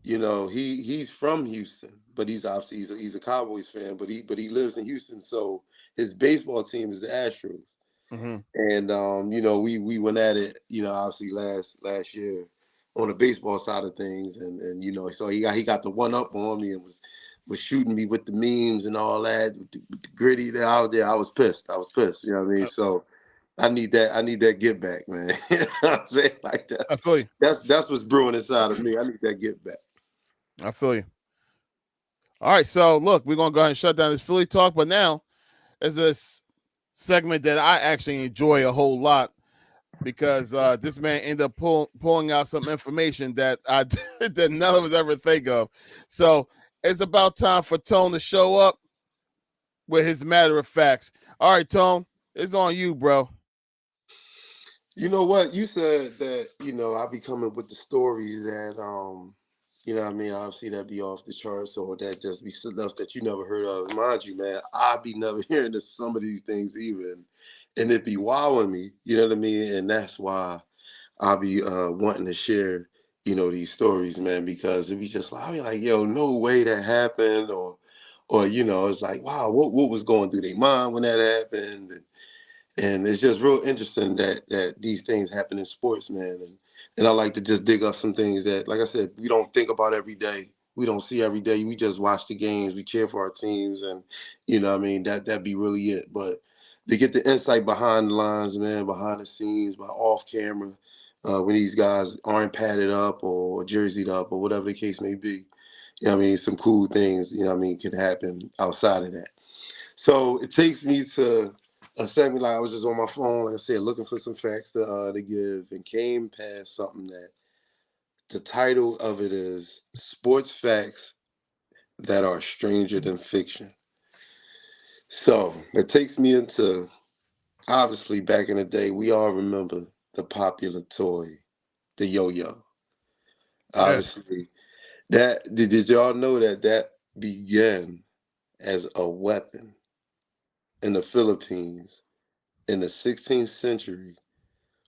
he's from Houston, but he's obviously he's a Cowboys fan, but he lives in Houston, so his baseball team is the Astros. Mm-hmm. And we went at it, obviously last year on the baseball side of things, and so he got the one up on me and was shooting me with the memes and all that, with the gritty that out there. I was pissed. You know what I mean? So I need that get back, man. You know what I'm saying? Like that. I feel you. That's what's brewing inside of me. I need that get back. I feel you. All right, so look, we're gonna go ahead and shut down this Philly talk, but now is this segment that I actually enjoy a whole lot because this man ended up pulling out some information that I that none of us ever think of. So it's about time for Tone to show up with his matter of facts. All right, Tone, it's on you, bro. You know what? You said that, I be coming with the stories that what I mean, obviously that be off the charts or that just be stuff that you never heard of. Mind you, man, I be never hearing of some of these things even. And it be wowing me, you know what I mean? And that's why I be wanting to share, these stories, man, because it be just like I be like, yo, no way that happened or it's like, wow, what was going through their mind when that happened? And it's just real interesting that these things happen in sports, man. And I like to just dig up some things that, like I said, we don't think about every day. We don't see every day. We just watch the games. We cheer for our teams, and what I mean, that'd be really it. But to get the insight behind the lines, man, behind the scenes, by off camera, when these guys aren't padded up or jerseyed up or whatever the case may be, what I mean, some cool things, what I mean, can happen outside of that. So it takes me to a segment like I was just on my phone, like I said, looking for some facts to give, and came past something that The title of it is Sports Facts That Are Stranger Than Fiction. So it takes me into, obviously, back in the day, we all remember the popular toy, the yo-yo. Yes. Obviously, that did y'all know that began as a weapon in the Philippines in the 16th century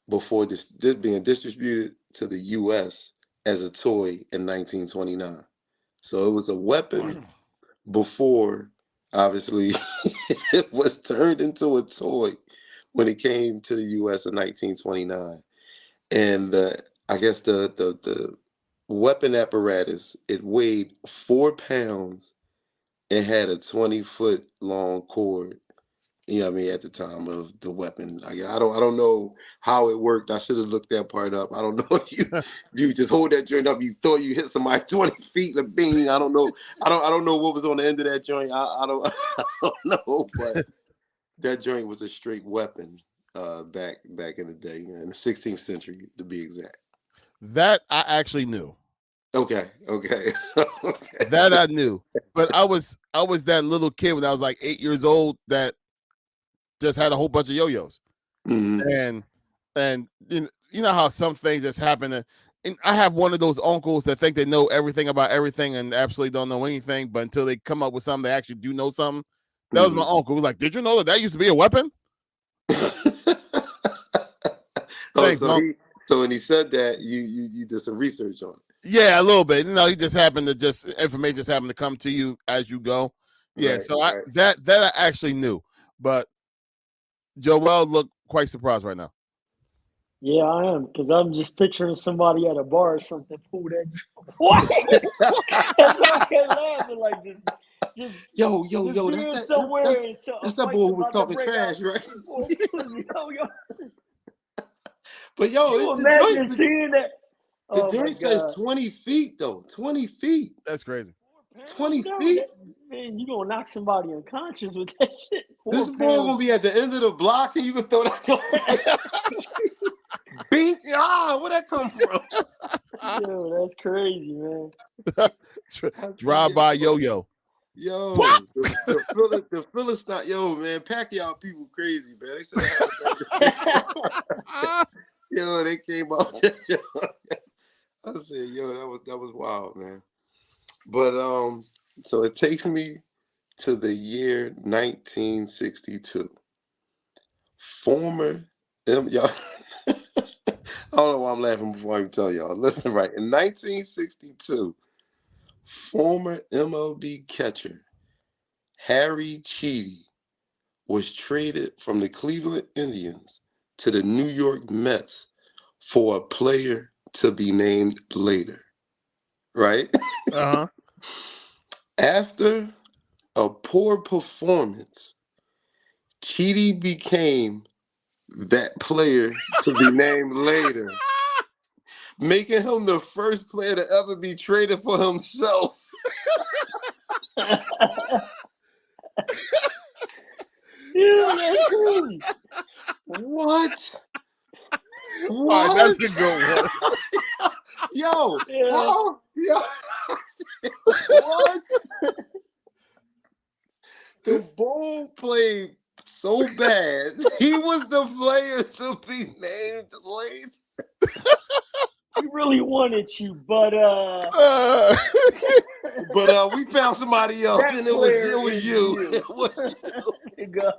before this being distributed to the U.S. as a toy in 1929. So it was a weapon before, obviously, it was turned into a toy when it came to the U.S. in 1929. And I guess the weapon apparatus, it weighed 4 pounds and had a 20-foot long cord. You know what I mean? At the time of the weapon, I don't know how it worked. I should have looked that part up. I don't know if you just hold that joint up, you thought you hit somebody 20 feet, and bing. I don't know. I don't know what was on the end of that joint. I don't I don't know, but that joint was a straight weapon back in the day, in the 16th century to be exact. That I actually knew. Okay. Okay. That I knew. But I was that little kid when I was like 8 years old that just had a whole bunch of yo-yos. Hmm. And you know how some things just happen. And I have one of those uncles that think they know everything about everything and absolutely don't know anything. But until they come up with something, they actually do know something. That was my Hmm. uncle. He was like, "Did you know that used to be a weapon?" Oh, Thanks, so Unc. when he said that, you did some research on Yeah, a little bit. You just happened to information just happened to come to you as you go. it. Yeah, Right. so I Right. that I actually knew, but Joel looked quite surprised right now. Yeah, I am because I'm just picturing somebody at a bar or something. Pull that. What? That's why I kept laughing. Like just, just Yo, being somewhere and so a that's that boy fight's who was about to talking break out. trash, right? And boy, yo, But yo, you it's imagine seeing that? the Oh my joint says God, 20 feet though. 20 feet. That's crazy. 20 4 pounds though. feet. That man, you gonna knock somebody unconscious with that shit? This Four ball pounds. gonna be at the end of the block and you can throw that bink. Where'd that come from? Yo, that's crazy, man. I see, Drive by yo-yo. the Philistine, yo, man, Pacquiao people crazy, man. They said I had a yo, they came out. I said, yo, that was wild, man. But so it takes me to the year 1962. Former y'all. I don't know why I'm laughing before I even tell y'all. Listen, right in 1962, former MLB catcher Harry Cheedy was traded from the Cleveland Indians to the New York Mets for a player to be named later. Right Uh-huh. after a poor performance, Cheedy became that player to be named later, making him the first player to ever be traded for himself. Yeah, that's crazy. What? All right, What? that's a good one. Yo, Yeah. how? Yo, what? The bull played so bad. He was the player to be named later. We really wanted you, but Uh, But we found somebody else, that and it player was is you. you. It was you.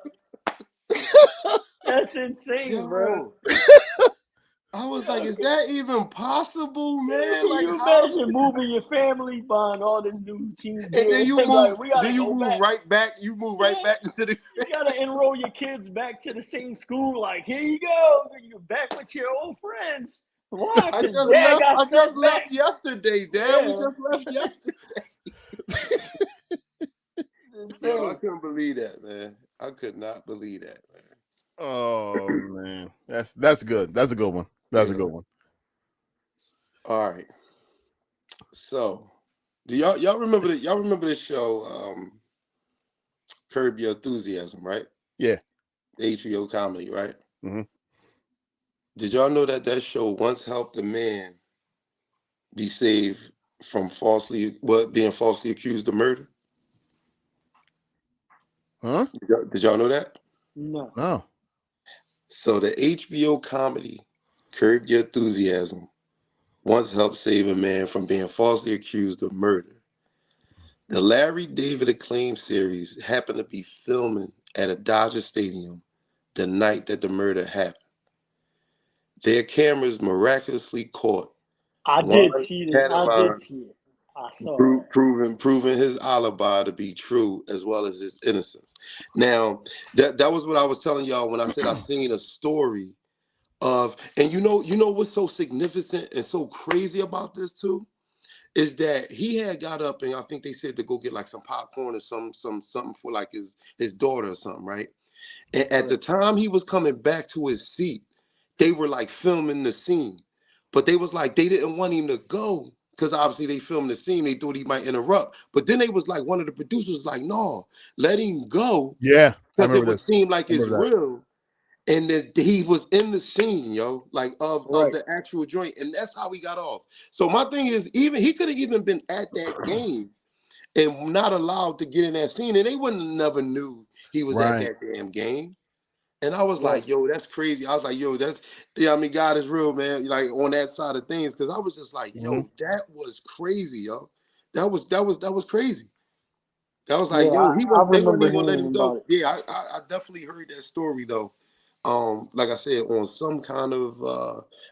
That's insane, bro. Yo, I was like, is that even possible, Yeah, man? can Like you how? imagine moving your family, buying all this new team And gear, and like we gotta then you go move back? right back. You move right Yeah, back into the. you gotta enroll your kids back to the same school. Like, here you go, you're back with your old friends. Why? I Because just dad left. got I just sent back. left yesterday, Dad. We Yeah, just left yesterday. it's Yo, I insane. couldn't believe that, man. I could not believe that, man. oh man, that's good. That's a good one. That's a Yeah. good one. All right. So, do y'all remember that? Y'all remember the show Curb Your Enthusiasm, right? Yeah. The HBO comedy, right? Hmm. Did y'all know that show once helped a man be saved from being falsely accused of murder? Huh? Did y'all know that? No. No. So the HBO comedy Curb Your Enthusiasm once helped save a man from being falsely accused of murder. The Larry David Acclaim series happened to be filming at a Dodger Stadium the night that the murder happened. Their cameras miraculously caught I did Juan see it. I did Canavan see it. I saw that. proving his alibi to be true as well as his innocence. Now, that was what I was telling y'all when I said I seen a story of, and you know what's so significant and so crazy about this too is that he had got up and I think they said to go get like some popcorn or something for like his daughter or something, right? And at the Right. time he was coming back to his seat, they were like filming the scene. But they was like, they didn't want him to go because obviously they filmed the scene. They thought he might interrupt. But then they was like, one of the producers was like, no, let him go Yeah, I because it remember would this. seem like I it's remember that. real. And that he was in the scene, yo, like of Right. the actual joint. And that's how he got off. So my thing is, even he could have even been at that game and not allowed to get in that scene. And they wouldn't have never knew he was at Right. that damn game. And I was Right. like, yo, that's crazy. I was like, yo, that's, yeah, I mean, God is real, man. Like on that side of things. Cause I was just like, Mhm. yo, that was crazy, yo. That was crazy. That was Yeah, like, yo, I they wasn't remember even gonna let hearing him about go. it. Yeah, I definitely heard that story though. Like I said, on some kind of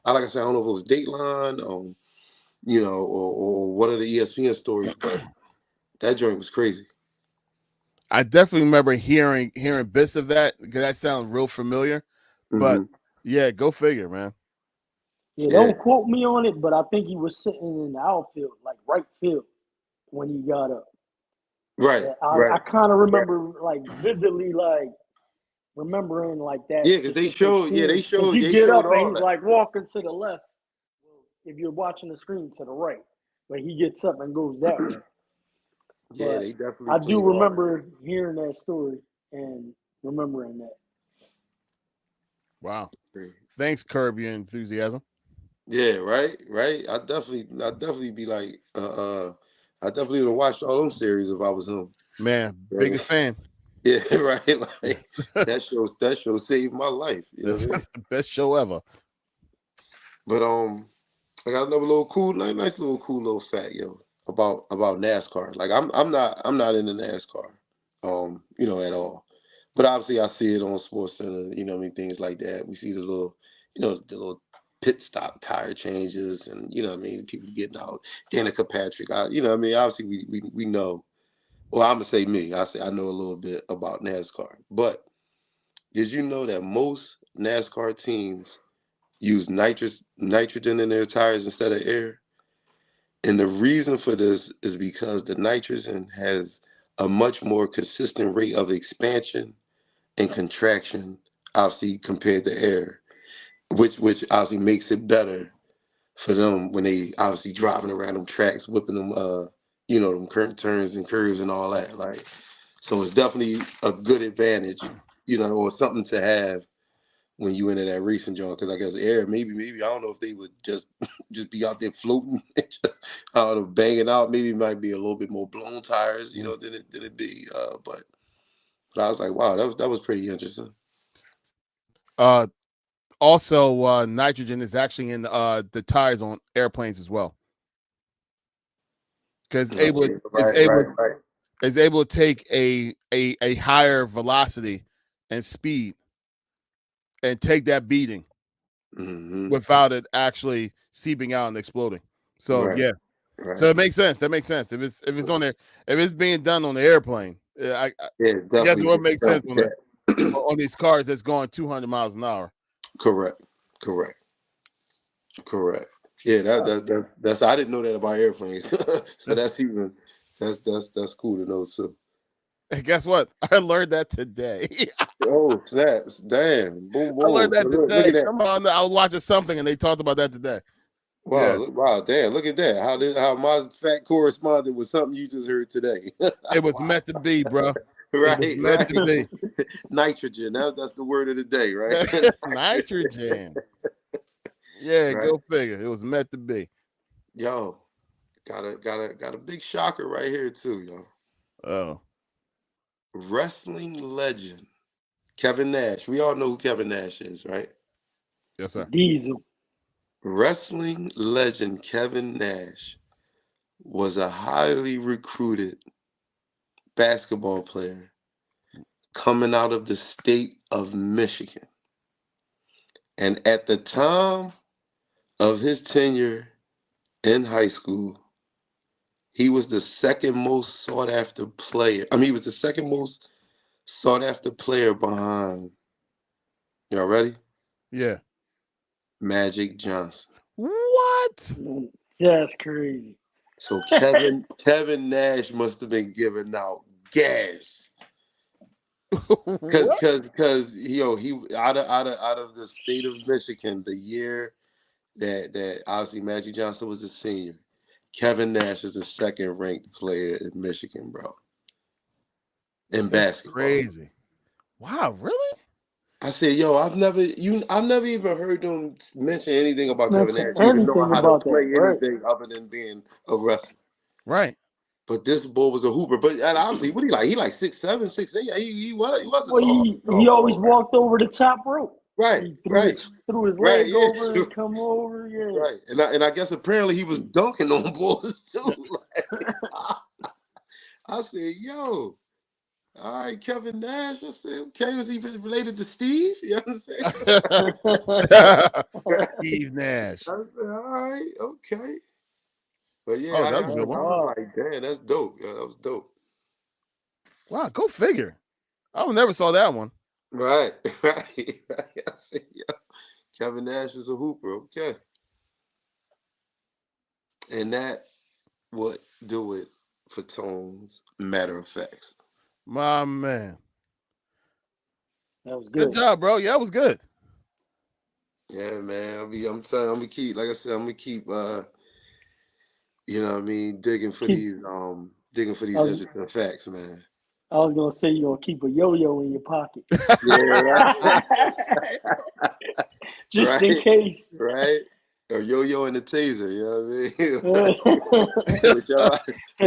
like I said, I don't know if it was Dateline, or one of the ESPN stories, but that joint was crazy. I definitely remember hearing bits of that because that sounds real familiar. But Hmm. yeah, go figure, man. Yeah, Yeah, don't quote me on it, but I think he was sitting in the outfield, like right field, when he got up. right, Yeah, I right. kind of remember like vividly, like remembering like that Yeah, because specific they scene. Cause showed, he they get showed up and all he's that. like walking to the left. Well, if you're watching the screen to the right, but he gets up and goes that way. Yeah, But they definitely I do played all that. remember hearing that story and remembering that. Wow. Thanks, Curb Your Enthusiasm. Yeah, right, right. I definitely be like, I definitely would have watched all those series if I was him. Man, You know what I mean? biggest fan. Yeah, right. Like that show saved my life. You know This what I mean? is the best show ever. But I got another little cool, nice little cool little fact, yo, about NASCAR. Like I'm not into NASCAR, at all. But obviously I see it on Sports Center, what I mean, things like that. We see the little pit stop tire changes and what I mean, people getting out. Danica Patrick, what I mean, obviously we know. Well, I'm gonna say me. I know a little bit about NASCAR. But did you know that most NASCAR teams use nitrogen in their tires instead of air? And the reason for this is because the nitrogen has a much more consistent rate of expansion and contraction, obviously compared to air, which obviously makes it better for them when they obviously driving around them tracks, whipping them, them current turns and curves and all that. Like, so it's definitely a good advantage, or something to have when you enter that racing joint. Because I guess air, maybe I don't know if they would just just be out there floating, just out of banging out. Maybe it might be a little bit more blown tires, than it be. But I was like, wow, that was pretty interesting. Uh, Also, nitrogen is actually in the tires on airplanes as well because Oh, yeah, it's right, able right, right. is able to take a higher velocity and speed and take that beating Hmm. without it actually seeping out and exploding. So Right, yeah, right. so it makes sense. That makes sense. If it's on there, if it's being done on the airplane, Yeah, I guess it definitely, would make sense definitely on the that. on these cars that's going 200 miles an hour. Correct, correct, correct. Yeah, that's I didn't know that about airplanes, so that's cool to know too. And guess what? I learned that today. Oh, snaps! Damn! Boom, I learned boom! So that look today. at that! Come on, I was watching something and they talked about that today. Wow! Yeah, Wow! Damn! Look at that! How my fact corresponded with something you just heard today. it was Wow! meant to be, bro. It was Right, meant to right. be. Nitrogen. That's the word of the day, right? Nitrogen. Yeah, Right. go figure. It was meant to be. Yo, got a big shocker right here too, yo. Oh, Wrestling legend Kevin Nash. We all know who Kevin Nash is, right? yes, sir. Diesel. Wrestling legend Kevin Nash was a highly recruited basketball player coming out of the state of Michigan. And at the time of his tenure in high school, he was the second most sought after player. I mean, he was the second most sought after player behind. Y'all ready? Yeah. Magic Johnson. What? That's crazy. So Kevin Nash must have been giving out gas. What? Cause he out of the state of Michigan, the year that obviously Magic Johnson was a senior. Kevin Nash is the second ranked player in Michigan, bro. In That's basketball. crazy. Wow, really? I said, yo, I've never even heard them mention anything about Kevin Mention Nash, even knowing anything how to about that, play right? anything other than being a wrestler. Right. But this boy was a hooper. But and obviously, what he like? He like 6'7", 6'8". Yeah, he was a Well, he tall always boy, right? walked over the top rope. Right, He right, threw his right, leg over yeah. and come over. Yeah. Right. And I guess apparently he was dunking on boys too. Like, I said, yo, all right, Kevin Nash. I said, okay, was he related to Steve? You know what I'm saying? Steve Nash. I said, all right, okay. But yeah, Oh, I, that was a I, good That's one. I was wild. like, damn, that's dope. Yeah, that was dope. Wow, go figure. I never saw that one. Right, right, right. I said, yo, Kevin Nash was a hooper. Okay. And that would do it for Tone's matter of facts. My man. That was Good good. job, bro. Yeah, that was good. Yeah, man. I'm telling you, I'm gonna keep, like I said, I'm gonna keep you know what I mean, digging for Keep. I these was interesting facts, man. I was gonna say you're gonna keep a yo-yo in your pocket, Yeah, right. just in Right, case. right. Or yo-yo and the taser, you know They what I mean?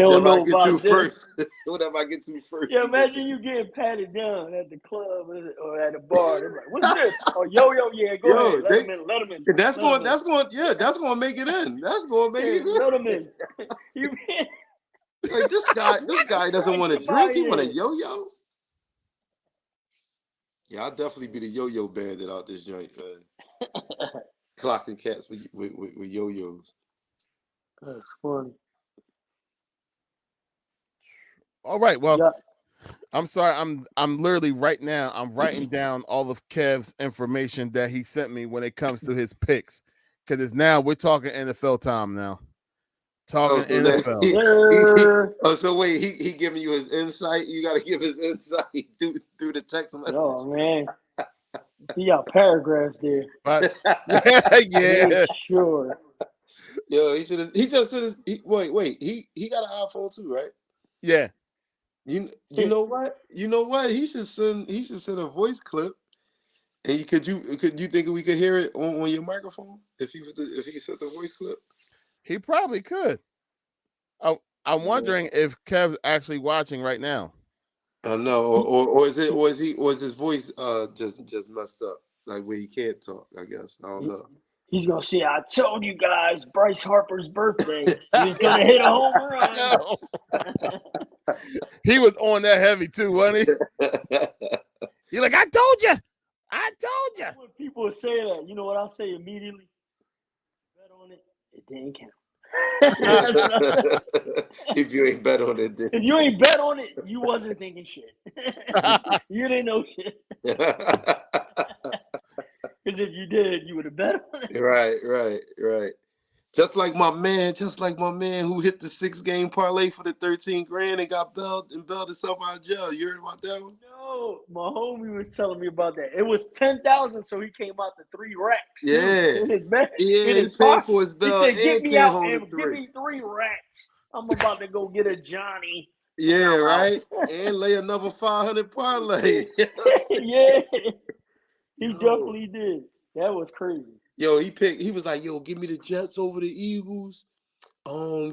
don't whichever I know get to about this. first. Whatever I get to first. Yeah, imagine you getting patted down at the club or at a bar. They're like, "What's this?" Oh, yo-yo. Yeah, go ahead. Yo, Let him in. Let him in. that's Let him going, in. that's going to make it in. That's going to make Yeah, it let him in. in. You Like this guy doesn't drag want to drink. He somebody want a in. yo-yo. Yeah, I'll definitely be the yo-yo bandit out this joint, man. Clocking cats with yo-yos. That's funny. All right. Well, Yeah. I'm sorry. I'm literally right now. I'm writing down all of Kev's information that he sent me when it comes to his picks, because it's now we're talking NFL time now. Oh, Talking so that Yes, NFL. sir. oh, so wait, he giving you his insight. You got to give his insight through the text Oh message. man, he got paragraphs there. But Make yeah, sure. Yo, he should have. He just should have. Wait. He got an iPhone too, right? yeah. You know what? You know what? He should send a voice clip. And could you think we could hear it on your microphone if if he sent the voice clip? He probably could. I'm Yeah. wondering if Kev's actually watching right now. I know, He, or is his voice just messed up, like where he can't talk? I guess I don't he, know. he's gonna say, "I told you guys, Bryce Harper's birthday. He was gonna hit a home run." No. He was on that heavy too, wasn't he? He's like, I told you. I told you. When people say that, you know what I'll say immediately? Bet on it. It didn't count. That's what I say. If you ain't bet on it, then If you ain't bet on it, you wasn't thinking shit. You didn't know shit. Because if you did, you would have bet on it. right. Just like my man who hit the 6-game parlay for the 13 grand and got bailed himself out of jail. You heard about that one? No, my homie was telling me about that. It was 10,000, so he came out to 3 racks too Yeah. in his bed, in Yeah, he his paid for pocket. his He bail said, "Get and me came out home to and give 3. me 3 racks. I'm about to go get a Johnny, and Yeah, I'm out." right. And lay another 500 parlay. Yeah, he Yo, definitely did. That was crazy. he was like, yo, give me the Jets over the Eagles.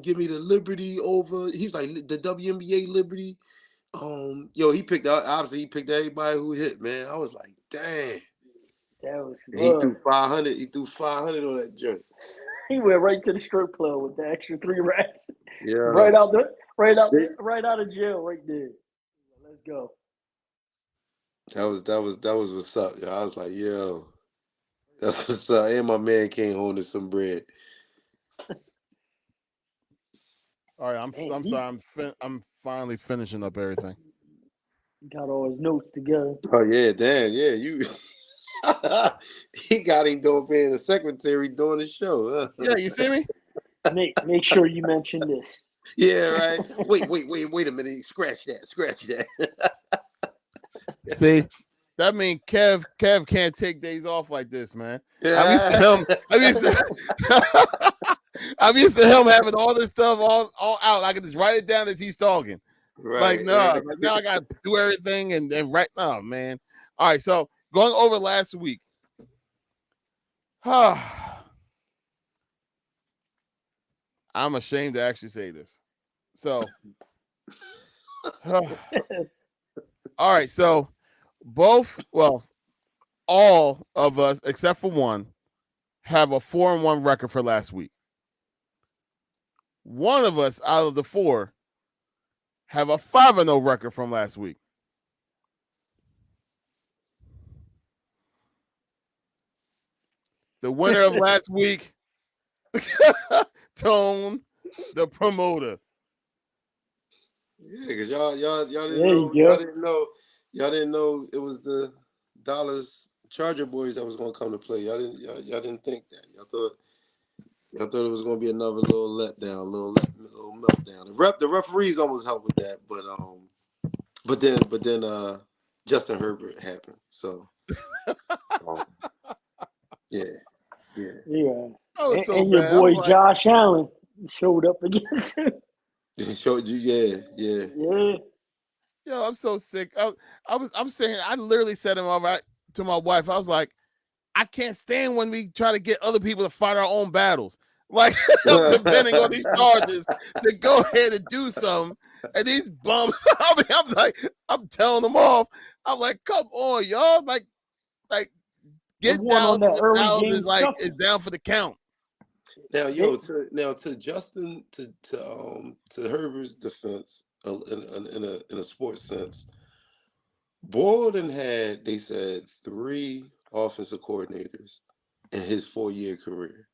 give me the Liberty over. He's like the WNBA Liberty. Yo, he picked everybody who hit, man. I was like, dang. That was And he love. threw 500. He threw 500 on that joint. He went right to the strip club with the extra 3 racks. Yeah. Right out the They- right out of jail right there. Let's go. that was what's up, yo. I was like, yo, that's what's up. And my man came home to some bread. All right, Man, I'm he sorry. I'm finally finishing up everything. got all his notes together. Oh yeah, damn, yeah, you. He got him doing being the secretary doing the show. Huh? Yeah, you see me? Make sure you mention this. Yeah, right. Wait a minute. Scratch that. See, that means Kev can't take days off like this, man. I'm used to Yeah. him. I'm used to I'm used to him having all this stuff all out. I can just write it down as he's talking. Like Right. no, like now I gotta do everything and right now, man. All right, so going over last week. I'm ashamed to actually say this. So all right, so all of us except for one have a 4-1 record for last week. One of us out of the 4 have a 5-0 record from last week. The winner of last week, Tone, the promoter. Yeah, because y'all didn't There know you go. y'all didn't know it was the Dallas Charger boys that was gonna come to play. Y'all didn't think that. Y'all thought it was gonna be another little letdown, little meltdown. The referees almost helped with that, but then Justin Herbert happened. So yeah. Yeah. I was so And your bad. I was boy like, Josh Allen showed up against him. He showed you, yeah. Yeah. yo, I'm so sick. I'm saying, I literally said to my wife, I was like, I can't stand when we try to get other people to fight our own battles. Like I'm depending on these charges to go ahead and do something. And these bums, I'm telling them off. I'm like, come on, y'all. Like They get won Dallas on that early Dallas game is scuffle. down for the count. Now, They, to Justin to Herbert's defense, in a sports sense, Borden had, they said, 3 offensive coordinators in his 4-year career.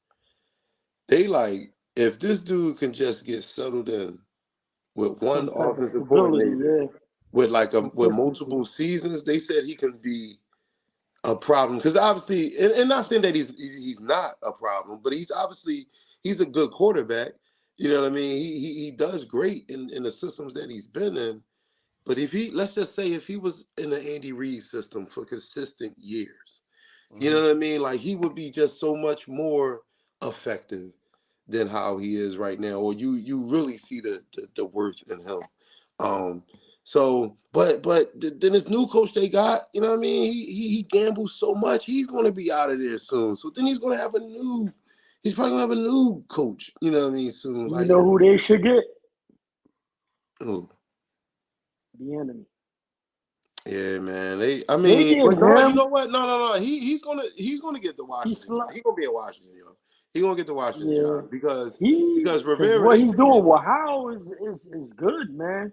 They like, if this dude can just get settled in with one some type of offensive stability, coordinator yeah. with with Consistency. multiple seasons, they said he can be a problem, because obviously, and not saying that he's not a problem, but he's a good quarterback. You know what I mean? He does great in the systems that he's been in. But let's just say if he was in the Andy Reid system for consistent years, you know what I mean? Like, he would be just so much more effective than how he is right now, or you really see the worth in him. Then this new coach they got, you know what I mean? He gambles so much. He's going to be out of there soon. So then he's probably going to have a new coach. You know what I mean? Soon, You like, know who they should get? oh The enemy. yeah, man. They But getting no, you him. know what? No. He's gonna get the He's Washington job. like, He's gonna be in Washington, yo. He's gonna get the Washington yeah. job because Because Rivera, what they he's said doing that. with Howe is good, man.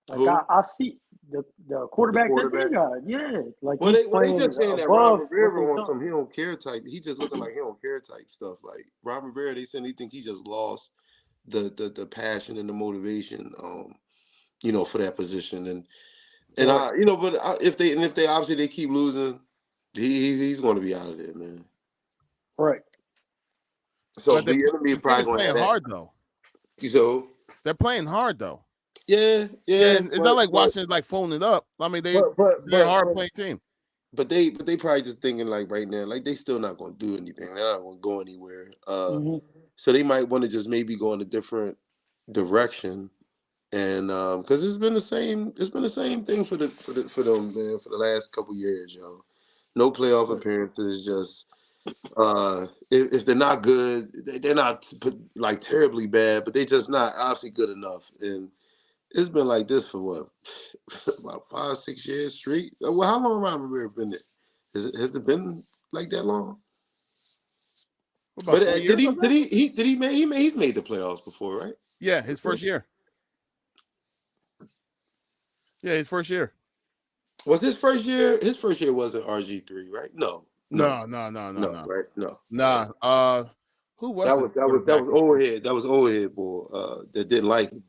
Like Who? I see the The quarterback that they quarterback. got. Yeah, like Well, he's they playing just saying that Ron above what Rivera they wants thought. some he don't care type. He just looking like he don't care type stuff. Like Ron Rivera, they saying he think he just lost the passion and the motivation, for that position. And Right. if they obviously they keep losing, he's going to be out of there, man. Right. So But the enemy the team probably is going to have playing that. hard though. So They're playing hard though. yeah, Yeah, and it's not like but Washington's like phoning it up. I mean, but but they're a but hard but playing team. but they probably just thinking like right now, like they still not going to do anything. They're not going to go anywhere. Hmm. So they might want to just maybe go in a different direction. And because it's been the same thing for them, man, for the last couple years, yo. No playoff Right. appearances, just If they're not good, they're not like terribly bad, but they're just not obviously good enough. And it's been like this for what, about 5-6 years straight. Well, how long have I been there? Has it been like that long? About But 4 years, I think. he's made the playoffs before, right? Yeah, his first year. Yeah, his first year. Was his first year? His first year wasn't RG3, right? No, no, No, no, no, no, no, no. right? No, right. Nah. Who was That the was that was that quarterback? was old head. That was old head boy. That didn't like him.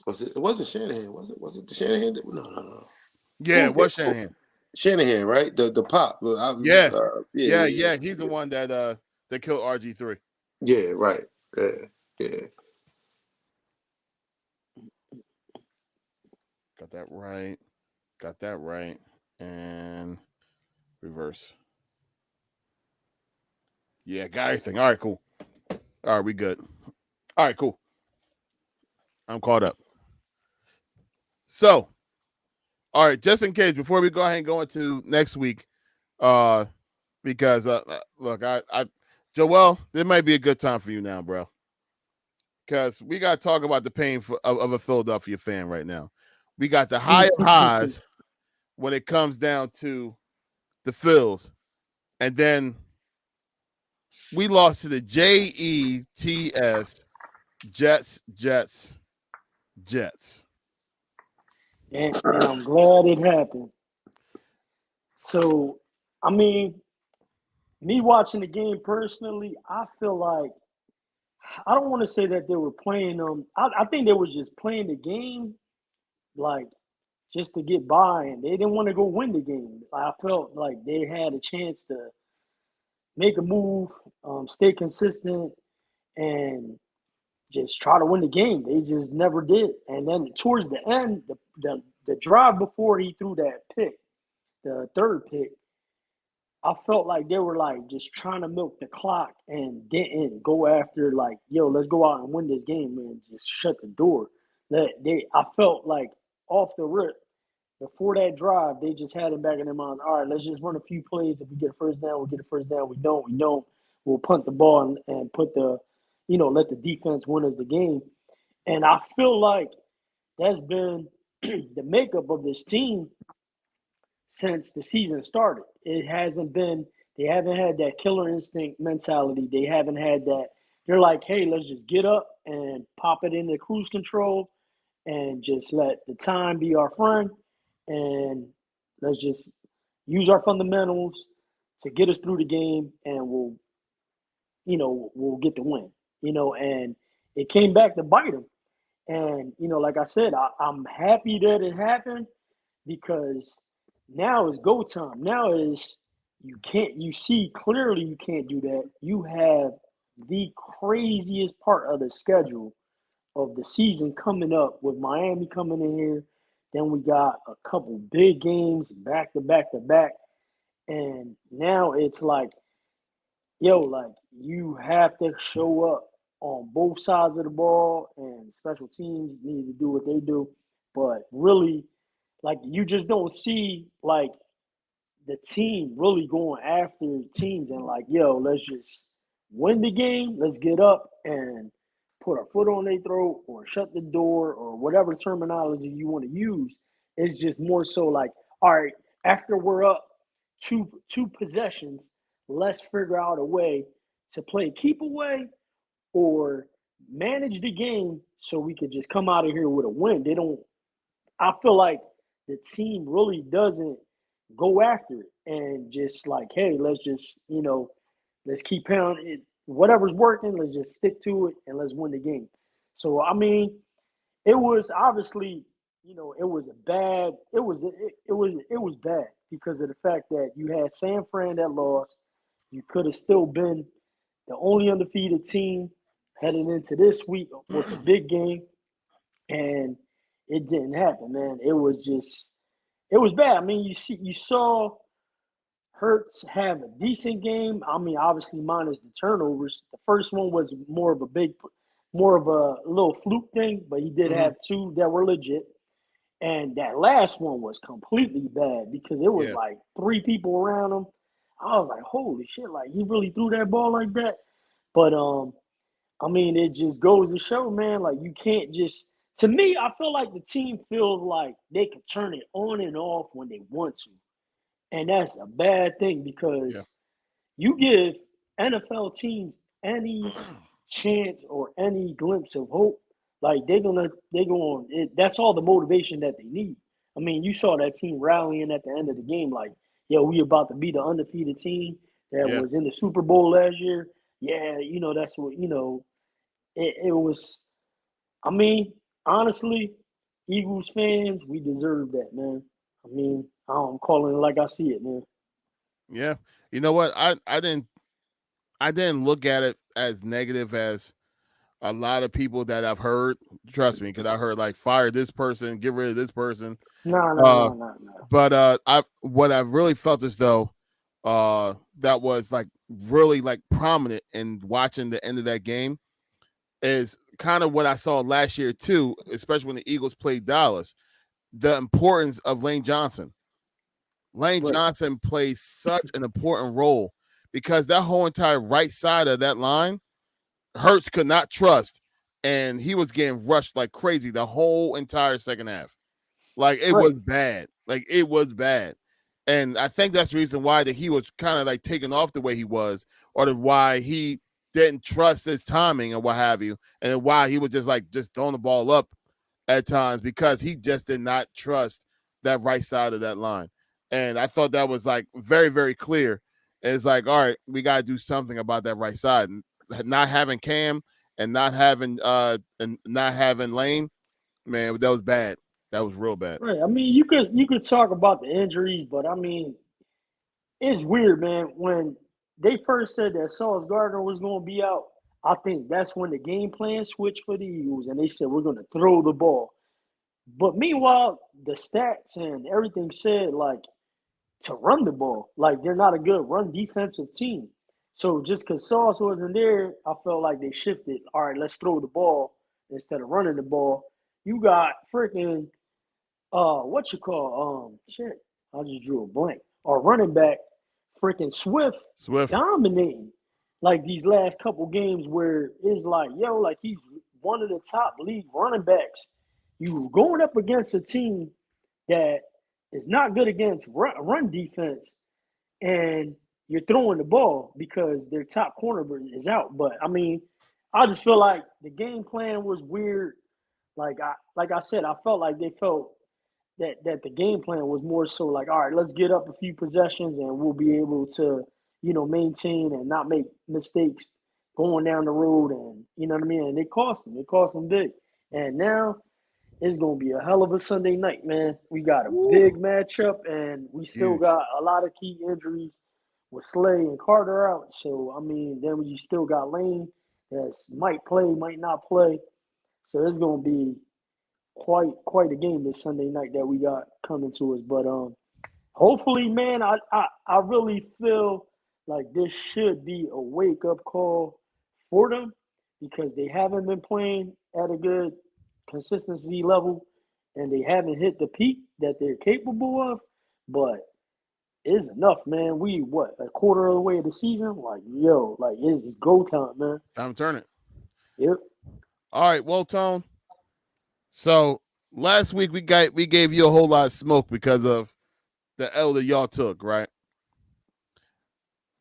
Was it? It wasn't Shanahan. Was it the Shanahan? No. Who Yeah, was it was that? Shanahan. Shanahan, right? The pop. Yeah, Yeah, yeah, yeah, yeah. He's the one that killed RG3. yeah. Right. Yeah, yeah. Got that right. Got that right. And reverse. Yeah, got everything. All right, cool. All right, we good. All right, cool. I'm caught up. So, all right, just in case, before we go ahead and go into next week, uh, because look, Joel, this might be a good time for you now, bro, because we got to talk about the pain of a Philadelphia fan right now. We got the high of highs when it comes down to the Phils, and then we lost to the Jets, Jets. And I'm glad it happened. So, I mean, me watching the game personally, I feel like I don't want to say that they were playing I think they was just playing the game like just to get by, and they didn't want to go win the game. I felt like they had a chance to make a move, stay consistent, and just try to win the game. They just never did. And then towards the end, the drive before he threw that pick, the third pick, I felt like they were like just trying to milk the clock and didn't go after like, yo, let's go out and win this game and just shut the door. I felt like off the rip before that drive, they just had it back in their minds. All right, let's just run a few plays. If we get a first down, we'll get a first down. We don't, we don't. We'll punt the ball and put let the defense win us the game. And I feel like that's been the makeup of this team since the season started. It hasn't been, they haven't had that killer instinct mentality. They haven't had that. They're like, hey, let's just get up and pop it into cruise control and just let the time be our friend. And let's just use our fundamentals to get us through the game and we'll get the win, and it came back to bite them. And, like I said, I'm happy that it happened because now is go time. Now is you see clearly you can't do that. You have the craziest part of the schedule of the season coming up with Miami coming in here. Then we got a couple big games back to back to back. And now it's like, yo, like you have to show up on both sides of the ball, and special teams need to do what they do. But really, like you just don't see like the team really going after teams and like, yo, let's just win the game. Let's get up and put our foot on their throat or shut the door or whatever terminology you want to use. It's just more so like, all right, after we're up two possessions, let's figure out a way to play keep away or manage the game so we could just come out of here with a win. They don't I feel like the team really doesn't go after it and just like, hey, let's just, let's keep pounding it. Whatever's working, let's just stick to it and let's win the game. So I mean, it was obviously, it was a bad, it was bad because of the fact that you had San Fran that lost. You could have still been the only undefeated team heading into this week with the big game, and it didn't happen, man. It was bad. I mean, you saw Hurts have a decent game. I mean, obviously minus the turnovers. The first one was more of a little fluke thing, but he did Mm-hmm. have two that were legit. And that last one was completely bad because it was Yeah. like three people around him. I was like, holy shit, like he really threw that ball like that. But I mean, it just goes to show, man, like you can't just. To me, I feel like the team feels like they can turn it on and off when they want to, and that's a bad thing Yeah. because you give NFL teams any chance or any glimpse of hope, like they're going. That's all the motivation that they need. I mean, you saw that team rallying at the end of the game, like, yo, we about to be the undefeated team that Yeah. was in the Super Bowl last year. Yeah, that's what it was. I mean, honestly, Eagles fans, we deserve that, man. I mean, I'm calling it like I see it, man. Yeah. You know what? I didn't look at it as negative as a lot of people that I've heard. Trust me, because I heard like fire this person, get rid of this person. Nah, nah, Uh, nah, nah, nah. but I what I really felt as though that was like really like prominent in watching the end of that game is kind of what I saw last year too, especially when the Eagles played Dallas. The importance of Lane Johnson. Lane Right, Johnson plays such an important role because that whole entire right side of that line, Hurts could not trust, and he was getting rushed like crazy the whole entire second half. Like it right. was bad. Like it was bad. And I think that's the reason why that he was kind of like taken off the way he was, or the why he didn't trust his timing or what have you, and why he was just throwing the ball up at times because he just did not trust that right side of that line. And I thought that was like very, very clear. It's like, all right, we gotta do something about that right side. And not having Cam and not having Lane, man, that was bad. That was real bad. Right. I mean, you could talk about the injuries, but I mean, it's weird, man. When they first said that Sauce Gardner was going to be out, I think that's when the game plan switched for the Eagles, and they said we're going to throw the ball. But meanwhile, the stats and everything said like to run the ball. Like they're not a good run defensive team. So just because Sauce wasn't there, I felt like they shifted. All right, let's throw the ball instead of running the ball. You got freaking what you call shit. I just drew a blank. Our running back, freaking Swift, Swift. dominating like these last couple games where it's like, yo, like he's one of the top league running backs. You going up against a team that is not good against run defense, and you're throwing the ball because their top corner is out. But I mean, I just feel like the game plan was weird. Like I said, I felt like they felt that the game plan was more so like, all right, let's get up a few possessions and we'll be able to, maintain and not make mistakes going down the road, and you know what I mean. And it cost them. It cost them big. And now it's gonna be a hell of a Sunday night, man. We got a Woo, big matchup, and we still huge. got a lot of key injuries with Slay and Carter out. So I mean, then you still got Lane that might play, might not play. So it's gonna be quite a game this Sunday night that we got coming to us. But hopefully, man, I really feel like this should be a wake up call for them because they haven't been playing at a good consistency level and they haven't hit the peak that they're capable of. But it's enough, man. We what, a quarter of the way of the season? Like, yo, like it's go time, man. Time to turn it. Yep. All right, well, Tone. So last week we gave you a whole lot of smoke because of the L that y'all took, right?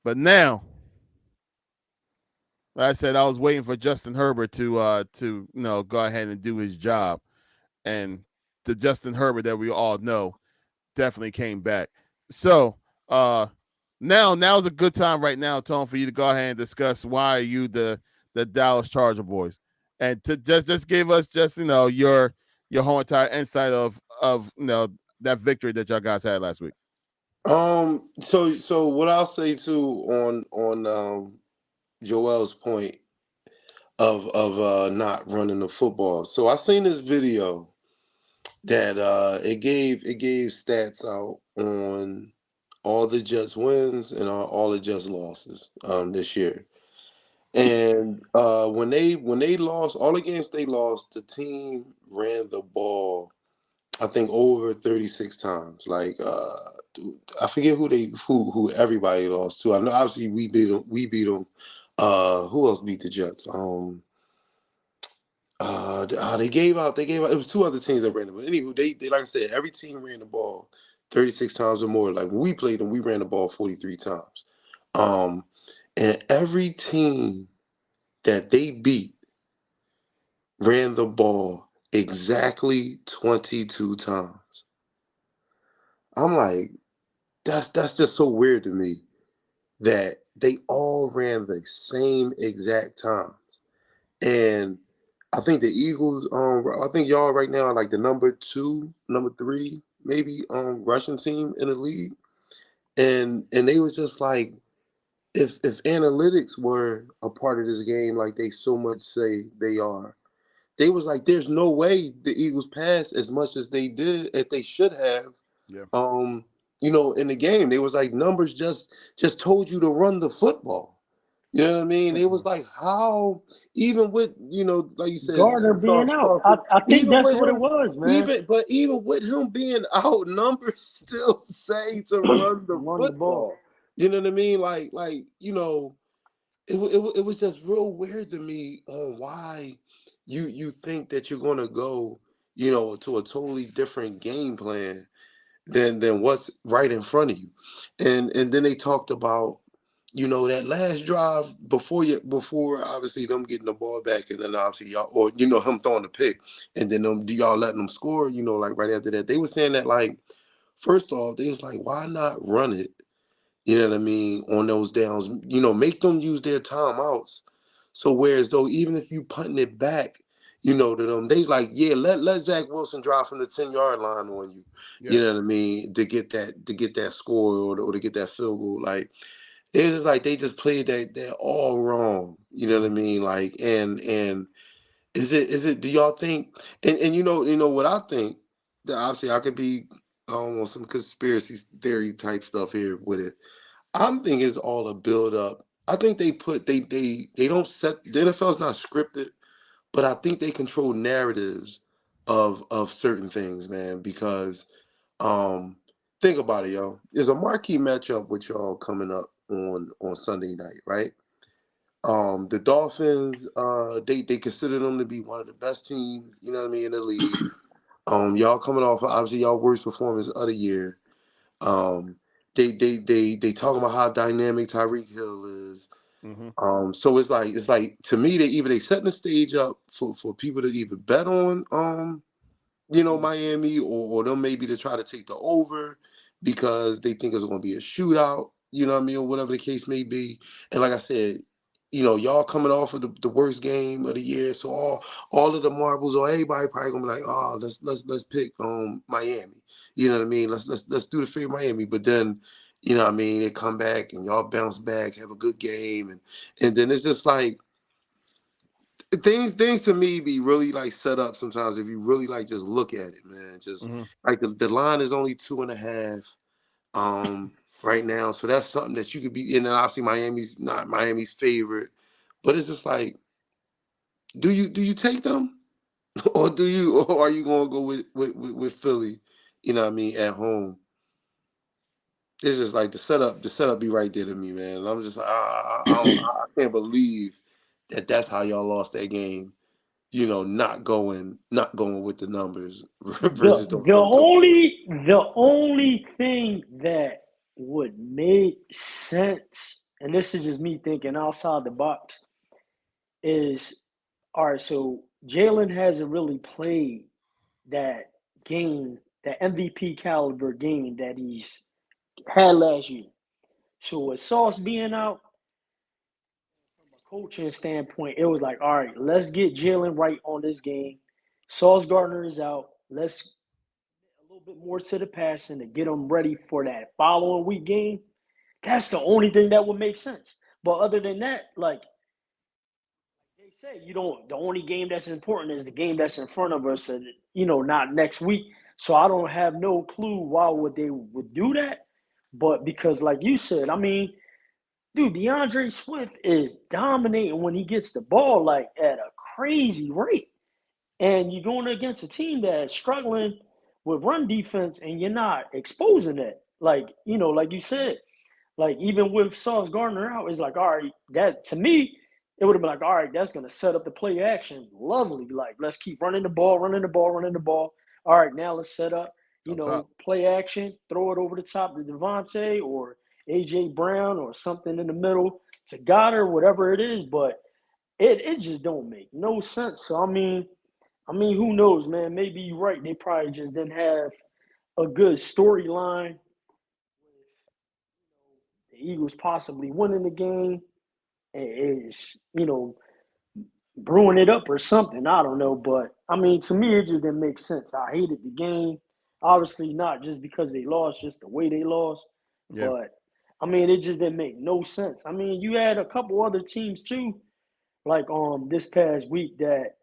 But now, like I said, I was waiting for Justin Herbert to go ahead and do his job, and the Justin Herbert that we all know definitely came back. So uh now's a good time right now, Tone, for you to go ahead and discuss why are you the Dallas Charger boys, and to just give us just your whole entire insight of that victory that y'all guys had last week. So what I'll say too on Joel's point of not running the football. So I seen this video that it gave stats out on all the Jets wins and all the Jets losses this year. And when they lost all the games they lost, the team ran the ball I think over 36 times. Like I forget who everybody lost to. I know obviously we beat them. We beat them. Who else beat the Jets? They gave out. It was two other teams that ran the ball. Anywho, they like I said, every team ran the ball 36 times or more. Like when we played them, we ran the ball 43 times. Um, and every team that they beat ran the ball exactly 22 times. I'm like, that's just so weird to me that they all ran the same exact times. And I think the Eagles, I think y'all right now are like the number two, number three, maybe rushing team in the league. And they was just like, if analytics were a part of this game, like they so much say they are, they was like, there's no way the Eagles passed as much as they did, as they should have. Yeah. Um, in the game, they was like numbers just told you to run the football. You know what I mean? It was like how even with like you said, Gardner being Charles out. Crawford, I think even that's with what it him, was, man. even with him being out, numbers still say to run the Run the ball. football. You know what I mean? Like it was just real weird to me on why you think that you're gonna go to a totally different game plan than what's right in front of you. And then they talked about that last drive before obviously them getting the ball back, and then obviously y'all, or him throwing the pick, and then y'all letting them score, like right after that. They were saying that, like, first off, they was like, why not run it, you know what I mean, on those downs, make them use their timeouts. So whereas though, even if you punting it back, to them, they like, yeah, let Zach Wilson drive from the 10-yard line on you. Yeah. You know what I mean? To get that score, or to get that field goal. Like, it was like they just played that all wrong. You know what I mean? Like, and is it do y'all think, and what I think, that obviously I could be on some conspiracy theory type stuff here with it. I'm thinking it's all a build up. I think they don't set, the NFL's not scripted, but I think they control narratives of certain things, man. Because think about it, y'all. There's a marquee matchup with y'all coming up on Sunday night, right? The Dolphins, they consider them to be one of the best teams, you know what I mean, in the league. Y'all coming off of, obviously, y'all worst performance of the year. Um, they talking about how dynamic Tyreek Hill is. Mm-hmm. So it's like to me, they setting the stage up for people to either bet on Miami, or them maybe to try to take the over because they think it's going to be a shootout, what I mean, or whatever the case may be. And like I said, y'all coming off of the worst game of the year, so all of the marbles, or everybody probably gonna be like, oh, let's pick Miami. You know what I mean? Let's do the favorite Miami. But then, what I mean, they come back and y'all bounce back, have a good game, and then it's just like, things to me be really like set up sometimes if you really like just look at it, man. Just Mm-hmm. like the line is only 2.5 right now, so that's something that you could be. And then obviously Miami's not Miami's favorite, but it's just like, do you take them, or are you gonna go with Philly? You know what I mean, at home. It's just like the setup be right there to me, man. And I'm just like, I can't believe that that's how y'all lost that game. Not going with the numbers versus The the them total. only the only thing that would make sense, and this is just me thinking outside the box, is all right. So Jalen hasn't really played that game, that MVP caliber game that he's had last year. So with Sauce being out, from a coaching standpoint, it was like, all right, let's get Jalen right on this game. Sauce Gardner is out. Let's a little bit more to the passing to get them ready for that following week game. That's the only thing that would make sense. But other than that, like they say, you don't. The only game that's important is the game that's in front of us, and not next week. So I don't have no clue why would they would do that. But because, like you said, I mean, dude, DeAndre Swift is dominating when he gets the ball, like at a crazy rate. And you're going against a team that's struggling with run defense, and you're not exposing that. Like, like you said, like even with Sauce Gardner out, it's like, all right, that to me, it would have been like, all right, that's gonna set up the play action. Lovely. Like, let's keep running the ball, running the ball, running the ball. All right, now let's set up, Up top. play action, throw it over the top to Devontae or AJ Brown or something in the middle to Goddard, whatever it is, but it just don't make no sense. So I mean, who knows, man? Maybe you're right. They probably just didn't have a good storyline. The Eagles possibly winning the game is, brewing it up or something. I don't know. But I mean, to me, it just didn't make sense. I hated the game. Obviously, not just because they lost, just the way they lost. Yeah. But I mean, it just didn't make no sense. I mean, you had a couple other teams too, like this past week that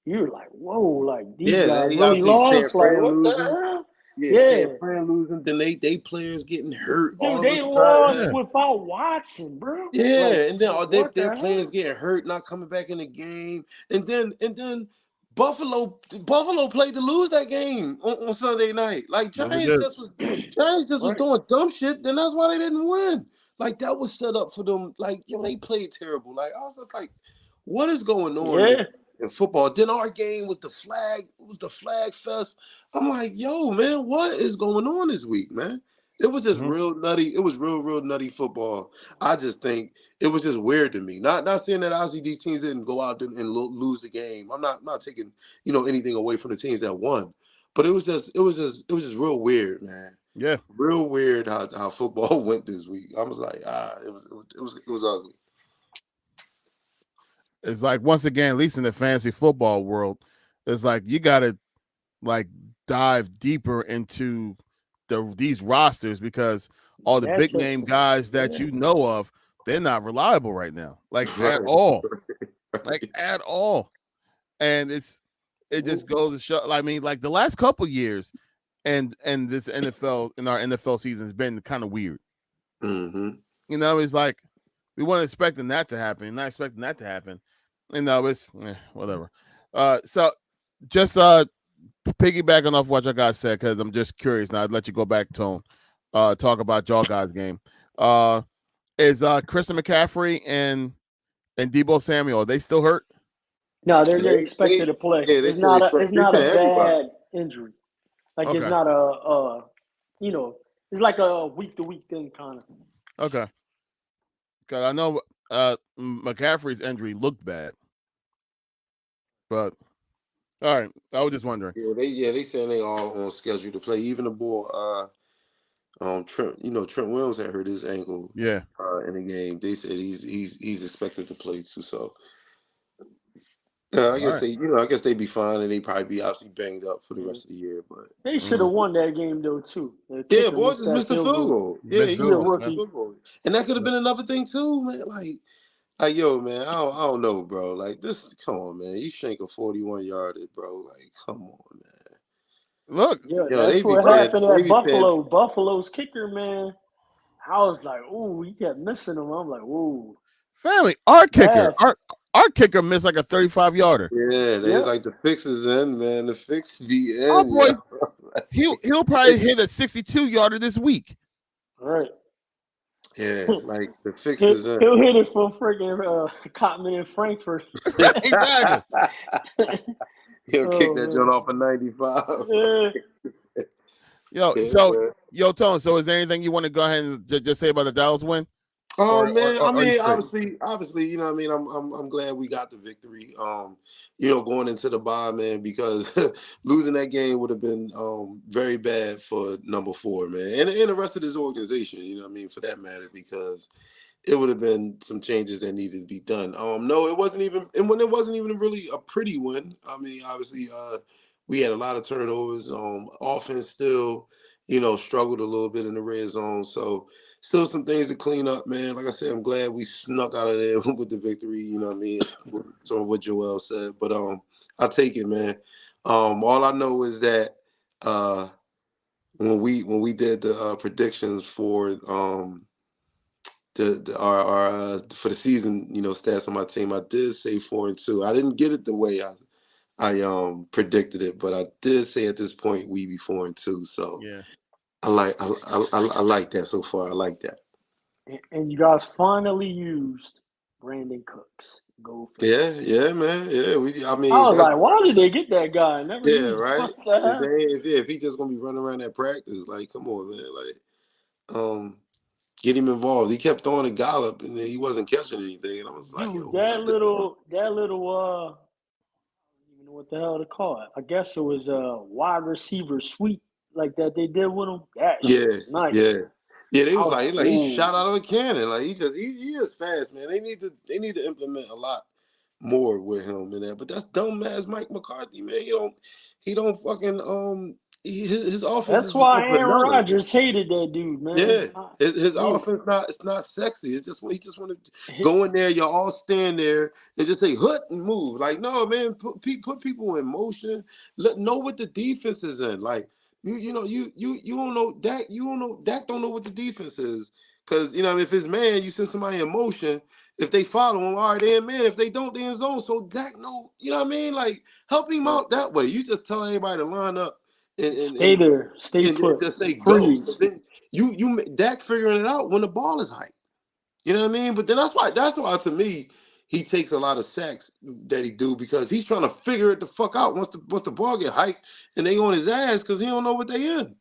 you were like, whoa, like these Yeah, guys they really obviously San lost. Like, Fran what the losing. hell? Yeah, Yeah. San Fran losing. Then they players getting hurt Dude, all they the time. lost Yeah. without Watson, bro. Like, Yeah, and then all what their the players hell? getting hurt, not coming back in the game, and then Buffalo played to lose that game on Sunday night. Like Yeah, we did. Giants just was Right. doing dumb shit. Then that's why they didn't win. Like that was set up for them. Like yo, they played terrible. Like I was just like, what is going on Yeah. in football? Then our game was the flag. It was the flag fest. I'm like, yo, man, what is going on this week, man? It was just Mhm. real nutty. It was real nutty football. I just think it was just weird to me. Not saying that obviously these teams didn't go out and lose the game. I'm not taking anything away from the teams that won, but it was just real weird, man. Yeah. Real weird how football went this week. I was like, it was ugly. It's like once again, at least in the fantasy football world, it's like you gotta like dive deeper into these rosters because all the big Matchups. name guys that Yeah. you know of, they're not reliable right now. Like at Right, all. Like right. at all. And it just goes to show. I mean, like the last couple years, and this NFL in our NFL season has been kind of weird. Mm-hmm. It's like we weren't expecting that to happen, not expecting that to happen. It's whatever. So just piggybacking off what you guys said, because I'm just curious now. I'd let you go back, Tone. Talk about y'all guys' game. Is Christian McCaffrey and Debo Samuel, are they still hurt? No, they're expected They to play. yeah, they It's said not a it's they not a saying everybody. bad injury. Like it's Okay. not you know, it's like a week to week thing kind of. Okay. Because I know McCaffrey's injury looked bad, but all right. I was just wondering. Yeah, they saying they all on schedule to play. Even the boy Trent, Trent Williams had hurt his ankle Yeah. in the game. They said he's expected to play too. So All right. I guess they'd be fine, and they probably be obviously banged up for the Yeah. rest of the year. But They should have Mm. won that game though too. The yeah, kicker boy, missed just that missed the field field goal. goal. Yeah, Missed he He a field just goals, missed the man. rookie. field goal, and that could have been another thing too, man. Like yo, man, I don't know, bro. Like this, come on, man. You shank a 41-yarder, bro. Like, come on, man. Look, Yeah, Yo, that's they be what paying. happened They at be paying. Buffalo. Buffalo's kicker, man. I was like, ooh, he kept missing him. I'm like, ooh, family, our kicker, that's our kicker missed like a 35 yarder. Yeah, they yep, like the fix is in, man. The fix be Our in, boy, yo. he'll probably hit a 62 yarder this week. right. Yeah, like the fix He'll is in. hit it for freaking Cotman in Frankfurt. Exactly. He'll kick Oh that joint man, off of 95. yeah. Yo, Yeah, so man. Tone. So, is there anything you want to go ahead and just say about the Dallas win, Oh or man, I are you mean, straight? obviously, you know, what I mean, I'm glad we got the victory. Going into the bye, man, because losing that game would have been very bad for number 4, man, and the rest of this organization. You know, what I mean, for that matter, because it would have been some changes that needed to be done. No, it wasn't even, and when it wasn't even really a pretty win. I mean, obviously, we had a lot of turnovers. Offense still, struggled a little bit in the red zone. So still some things to clean up, man. Like I said, I'm glad we snuck out of there with the victory. You know what I mean? So what Joel said, but I take it, man. All I know is that uh, when we did the predictions for our for the season, stats on my team. I did say 4-2. I didn't get it the way I I predicted it, but I did say at this point we be 4-2. So Yeah. I like that so far. I like that. And you guys finally used Brandon Cooks. Go Yeah, Phillies. yeah, man. Yeah, I I mean was that's like, why did they get that guy? I never yeah, used him. right. What the If hell? they if he just gonna be running around that practice, like, come on, man. Like, get him involved. He kept throwing a Gallup and then he wasn't catching anything. And I was like, Dude, yo, I don't even know what the hell to call it. I guess it was a wide receiver sweep like that they did with him. That shit yeah, was yeah. nice. Yeah, they I was was like, like he ooh, shot out of a cannon. Like he is fast, man. They need to implement a lot more with him in that. But that's dumb ass Mike McCarthy, man. He don't fucking his offense that's is just why Aaron vanilla. Rodgers hated that dude, man. Yeah, his His, offense not sexy. It's just he just want to go in there. Y'all all stand there and just say hut and move. Like no man, put people in motion. Let know what the defense is in. Like you don't know Dak. You don't know Dak. Don't know what the defense is because if it's man, you send somebody in motion. If they follow him, all right, they in man. If they don't, they in zone. So Dak know. You know what I mean? Like help him right. out that way. You just tell everybody to line up and and Stay and there, stay and put, just say go. So freeze. then you Dak figuring it out when the ball is hyped. You know what I mean? But then that's why to me he takes a lot of sacks that he do because he's trying to figure it the fuck out once the ball get hyped and they on his ass because he don't know what they in.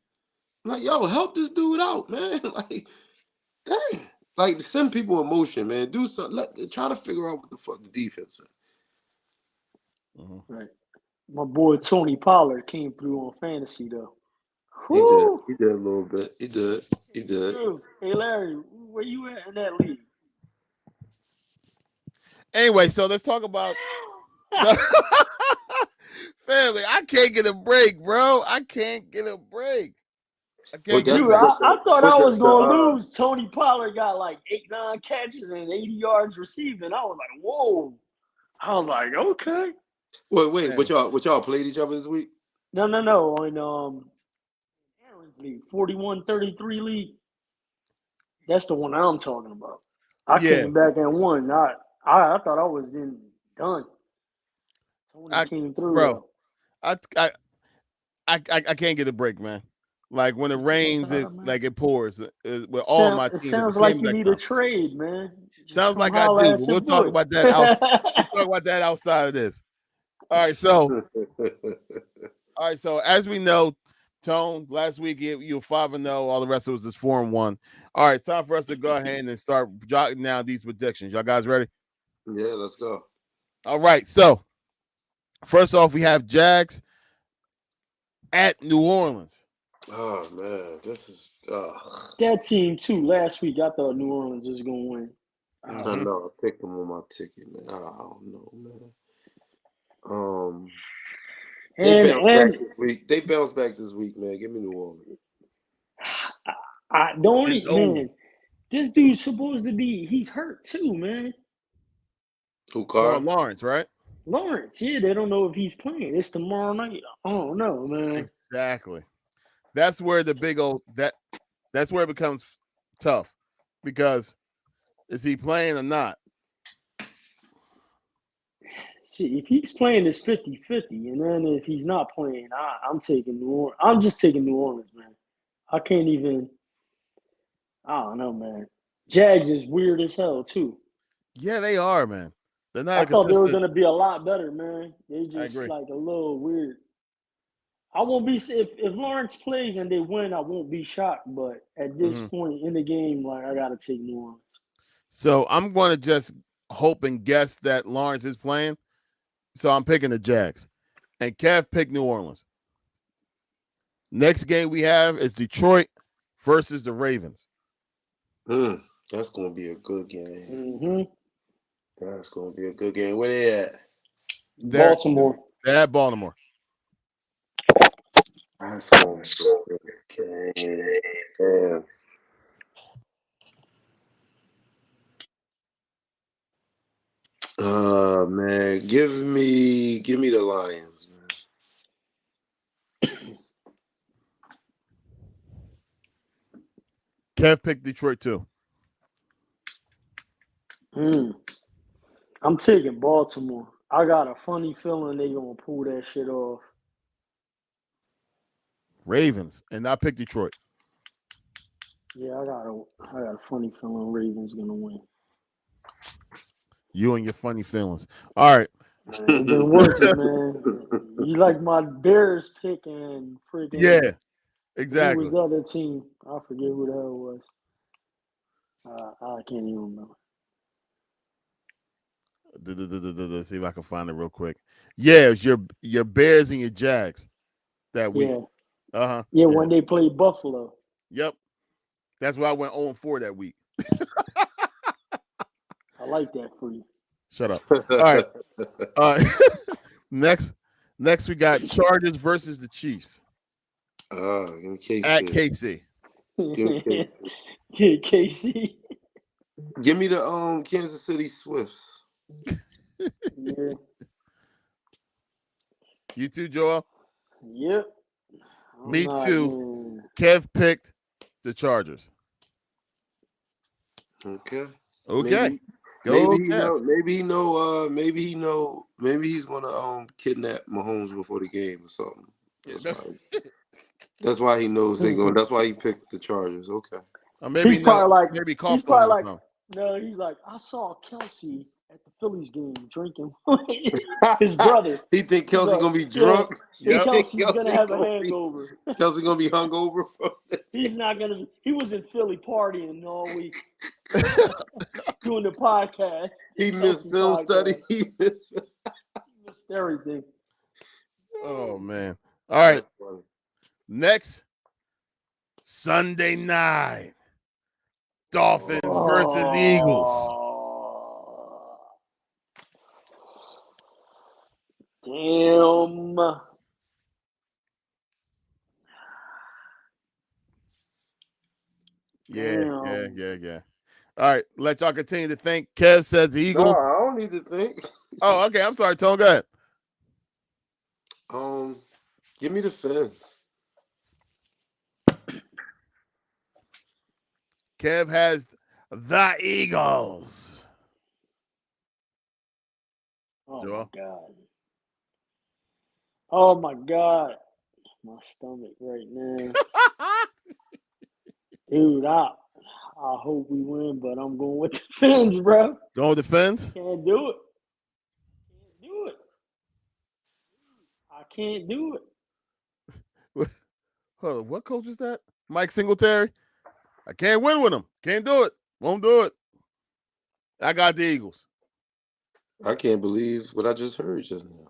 I'm like, yo, help this dude out, man. Like, dang. Like send people in motion, man. Do something. Try to figure out what the fuck the defense is. Mhm. Right. My boy Tony Pollard came through on fantasy though. He did. Whoo! He did a little bit. He did. He Came did. through. Hey Larry, where you at in that league? Anyway, so let's talk about the family. I can't get a break, bro. I can't get a break. I What can't get a that's Dude, break. what I the thought what I was gonna the lose. Tony Pollard got like 8, 9 catches and 80 yards receiving. I was like, whoa. I was like, okay. wait, Man. what y'all played each other this week? No. On Aaron's league, 41-33 league. That's the one I'm talking about. I Yeah, came back and won. I thought I was then done. Tony I, came through bro, though. I, I, I can't get a break, man. Like when it That's rains, all right, it man. like it pours with all my It teams at the sounds like same you exact need a time. trade, man. Just Sounds come like I holler do, at but your we'll talk boy. about that out. We'll talk about that outside of this. All right, so as we know, Tone, last week you were 5-0. All the rest of us is 4-1. All right, time for us to go ahead and start jotting down these predictions. Y'all guys ready? Yeah, let's go. All right, so first off, we have Jags at New Orleans. Oh man, this is. That team too. Last week, I thought New Orleans was gonna win. I Mm-hmm. know. I picked them on my ticket, man. I don't know, man. They And bounced back and this week. They bounced back this week, man. Give me New Orleans. I the And only man, this dude's supposed to be. He's hurt too, man. Who so car? Lawrence, right? Lawrence, yeah, they don't know if he's playing. It's tomorrow night. I don't know, man. Exactly. That's where the big old that's where it becomes tough because is he playing or not? Shit, if he's playing, it's 50-50. And then if he's not playing, I'm taking New Orleans. I'm just taking New Orleans, man. I can't even. I don't know, man. Jags is weird as hell too. Yeah, they are, man. They're not I a thought they were consistent. gonna be a lot better, man. They I just agree. like a little weird. I won't be if Lawrence plays and they win, I won't be shocked. But at this Mm-hmm. point in the game, like I gotta take New Orleans. So I'm going to just hope and guess that Lawrence is playing. So I'm picking the Jags. And Kev picked New Orleans. Next game we have is Detroit versus the Ravens. Hmm. That's gonna be a good game. Mm-hmm. That's gonna be a good game. Where they at? They're Baltimore. at Baltimore. That's gonna be a good game. Damn. Man, give me the Lions, man. Kev picked Detroit too. I'm taking Baltimore. I got a funny feeling they gonna pull that shit off. Ravens, and I picked Detroit. Yeah, I got a funny feeling Ravens gonna win. You and your funny feelings. All right. Man, it been working, man. You like my Bears pick and Yeah, freaking who was exactly. the other team? I forget who the hell it was. I can't even remember. See if I can find it real quick. Yeah, it's your Bears and your Jags that week. Yeah, Uh-huh. yeah, Yeah. when they played Buffalo. Yep. That's why I went 0-4 that week. I like that for you. Shut up. All right. Next we got Chargers versus the Chiefs in case at KC. KC. Give me the Kansas City Swifts. Yeah. You too, Joel? Yep. Me too. Man. Kev picked the Chargers. Okay. Okay. Maybe Go he Kev. know. Maybe he's gonna kidnap Mahomes before the game or something. That's why he knows they're going. That's why he picked the Chargers. Okay. Or maybe He's probably like, maybe he's coughed probably on like, him. no, he's like, I saw Kelsey at the Phillies game drinking. His brother. He think Kelsey like, gonna be drunk. Yeah, Yep. Kelsey's gonna have a hangover. Kelsey gonna be hungover. He's not gonna be. He was in Philly partying all week, doing the podcast. He missed film study. He missed everything. Oh man. All right. Next Sunday night. Dolphins versus Eagles. Damn. Yeah. All right, let y'all continue to think. Kev says the Eagles. No, I don't need to think. Oh, okay. I'm sorry, Tone. Go ahead. Give me the Fins. Kev has the Eagles. Oh Joel? my God. Oh my God. My stomach right now. Dude, I hope we win, but I'm going with the Fins, bro. Going with the Fins? Can't do it. I can't do it. Hold on, what coach is that? Mike Singletary? I can't win with him. Can't do it. Won't do it. I got the Eagles. I can't believe what I just heard just now.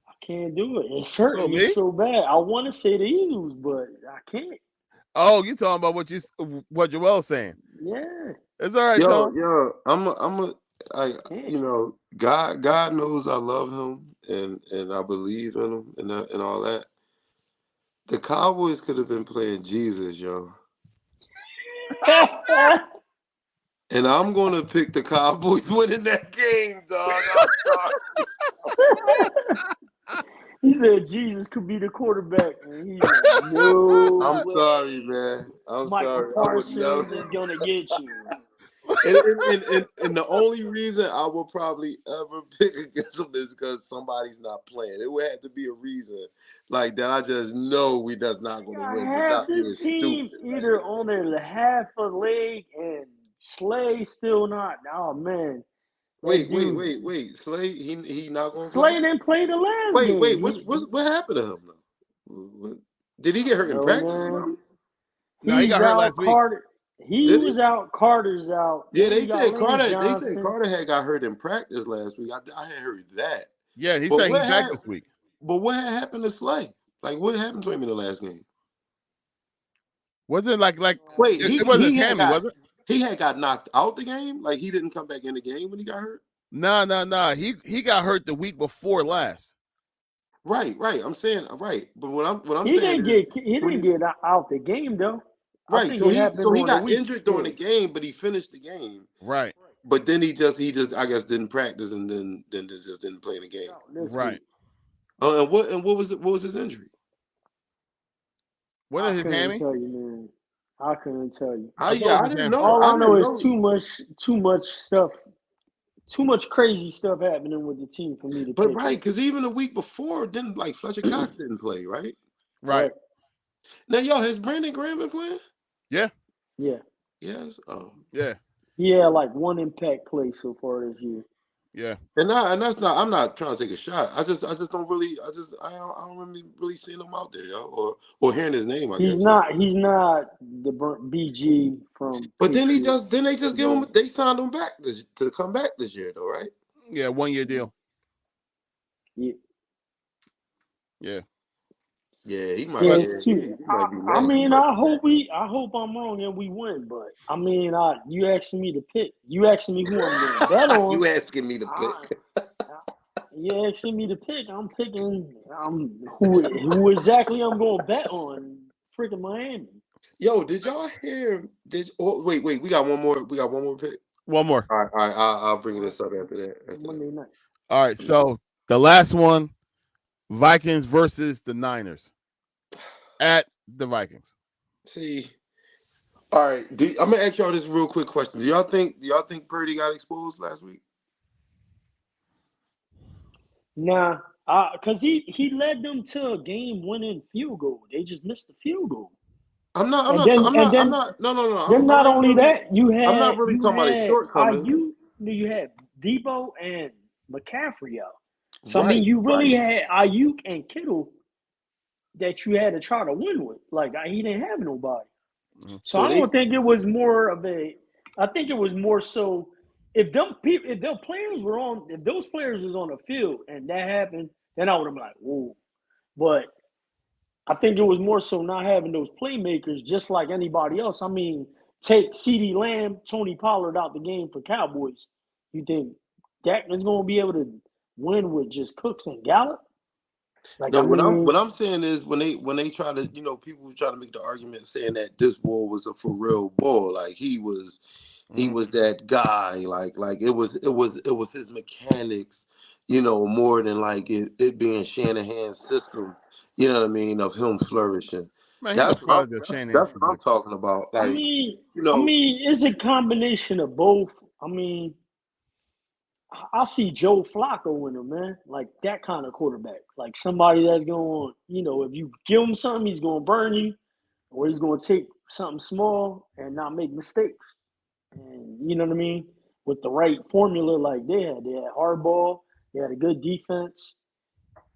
I can't do it. It's hurting me so bad. I want to say the Eagles, but I can't. Oh, you talking about what Joel's saying? Yeah, it's all right, Tom. God knows I love him and I believe in him and all that. The Cowboys could have been playing Jesus, yo. And I'm gonna pick the Cowboys winning that game, dog. I'm sorry. He said Jesus could be the quarterback, and he's like, no. I'm sorry, man. I'm Michael sorry. Parsons is gonna get you. And the only reason I will probably ever pick against them is because somebody's not playing. It would have to be a reason like that. I just know that's not going to win. Have the team either on their half a leg and Slay still not. Oh man. Wait. Slay, he not going to Slay didn't play the last game. Wait. What happened to him though? Did he get hurt in practice? No, he got hurt last week. He was out. Carter's out. Yeah, they said Carter had got hurt in practice last week. I had heard that. Yeah, he said he's back this week. But what had happened to Slay? Like, what happened to him in the last game? Was it like? Wait, it wasn't hammy, was it? He had got knocked out the game. Like he didn't come back in the game when he got hurt. No. He got hurt the week before last. Right. I'm saying right, but what I'm he saying he didn't get out the game though. Right, so he got injured during the game, but he finished the game. Right. But then he just I guess didn't practice and then just didn't play in the game. Right. And what was his injury? What is his hammy? Tell you, man. I couldn't tell you. I didn't know. All I know is too much stuff too much crazy stuff happening with the team for me to But pick right, it. because even the week before, didn't like Fletcher Cox didn't play, right? Right. Right. Now, y'all, has Brandon Graham been playing? Yeah. Yeah. Yes. Oh. Yeah. He had like one impact play so far this year. Yeah. And that's not. I'm not trying to take a shot. I just don't really. I don't really see him out there, yo, or hearing his name. I He's guess. not. He's not the BG from But Patriots. then they just give him. Yeah. They signed him back to come back this year, though, right? Yeah. 1 year Yeah. deal. Yeah. Yeah. Yeah, he might. Yeah, Yeah, it's he too. might be I next. mean, I hope I'm wrong and we win, but I mean, you asking me to pick. You asking me who I'm going to bet on. You asking me to I, pick? you asking me to pick. I'm picking. Who exactly I'm going to bet on? Freaking Miami. Yo, did y'all hear this? Oh, wait. We got one more. We got one more pick. One more. All right. I'll bring All right, this up after that. Monday night. All right. So the last one, Vikings versus the Niners at the Vikings. See. All right. I'm gonna ask y'all this real quick question. Do y'all think Purdy got exposed last week? Nah, cause he led them to a game-winning field goal. They just missed the field goal, I'm not. I'm and not. then I'm and not. I'm then not. No. No. No. then I'm not not only really. that, you I'm not had really you talking about his had shortcomings. you had Debo and McCaffrey out. So I mean, Right. you really Right. had Ayuk and Kittle that you had to try to win with. Like he didn't have nobody. Mhm. So So I they. don't think it was more of a. I think it was more so if them players were on, if those players was on the field and that happened, then I would have been like, whoa. But I think it was more so not having those playmakers, just like anybody else. I mean, take CeeDee Lamb, Tony Pollard out the game for Cowboys. You think Dak is going to be able to win with just Cooks and Gallup? Like, I No. What mean, I'm saying is when they try to people try to make the argument saying that this ball was a for real ball, like he Mhm. was that guy, like it was his mechanics, more than like it being Shanahan's system, you know what I mean, of him flourishing. Man, he's a That's what I'm product of Shanahan's that's what I'm system. talking about. I Like, mean, you I know, mean, it's a combination of both. I mean, I see Joe Flacco in him, man. Like that kind of quarterback. Like somebody that's going, if you give him something, he's going to burn you, or he's going to take something small and not make mistakes. And you know what I mean? With the right formula, like they had hard ball, they had a good defense.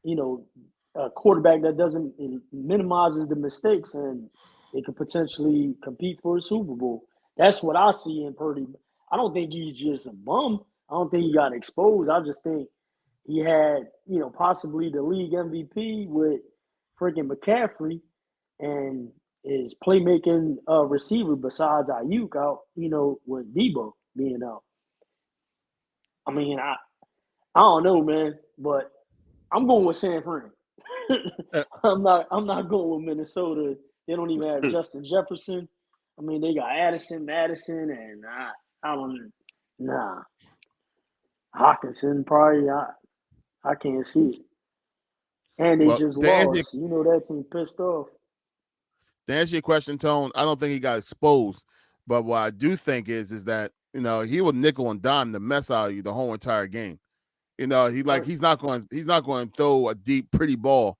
You know, a quarterback that doesn't minimizes the mistakes, and they could potentially compete for a Super Bowl. That's what I see in Purdy. I don't think he's just a bum. I don't think he got exposed. I just think he had, possibly the league MVP with freaking McCaffrey and his playmaking receiver besides Ayuk out, with Debo being out. I mean, I don't know, man, but I'm going with San Fran. Uh, I'm not going with Minnesota. They don't even have Justin Jefferson. I mean, they got Addison, Madison, and I don't. Nah, Hawkinson probably. I can't see it. And they well, just to answer, lost. That team pissed off. to answer your question, Tone, I don't think he got exposed. But what I do think is that he will nickel and dime the mess out of you the whole entire game. Right. He's not going to throw a deep, pretty ball,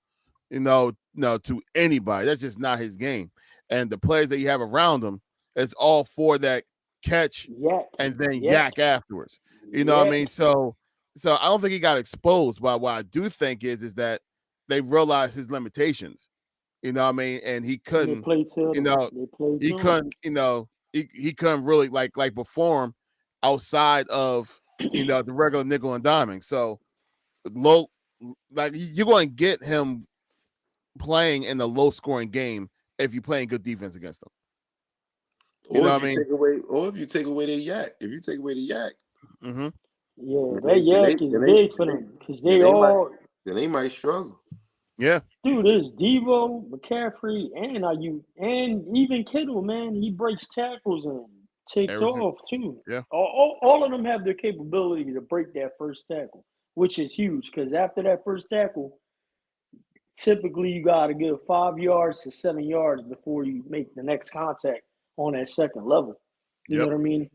no, to anybody. That's just not his game. And the players that you have around him, it's all for that catch Yak. and then Yak. yak afterwards. You know what I Yak. mean? So I don't think he got exposed. But what I do think is that they realized his limitations. You know what I mean? And he And they couldn't, play to you them. know, They play he to them. couldn't, he couldn't really like perform outside of the regular nickel and diming. So low, like you're going to get him playing in a low scoring game if you're playing good defense against him. You or know if what I you mean? take away, or if you take away their yak, if you take away the yak, Mm-hmm. Yeah, then that they then Yak they is then they big then for they, them because then they they might all. then they might struggle. Yeah. Dude, there's Devo, McCaffrey, and Ayuk, and even Kittle, man. He breaks tackles and takes Everything. off too. Yeah. All of them have the capability to break that first tackle, which is huge because after that first tackle, typically you got to give 5 yards to 7 yards before you make the next contact on that second level. You know Yep. what I mean?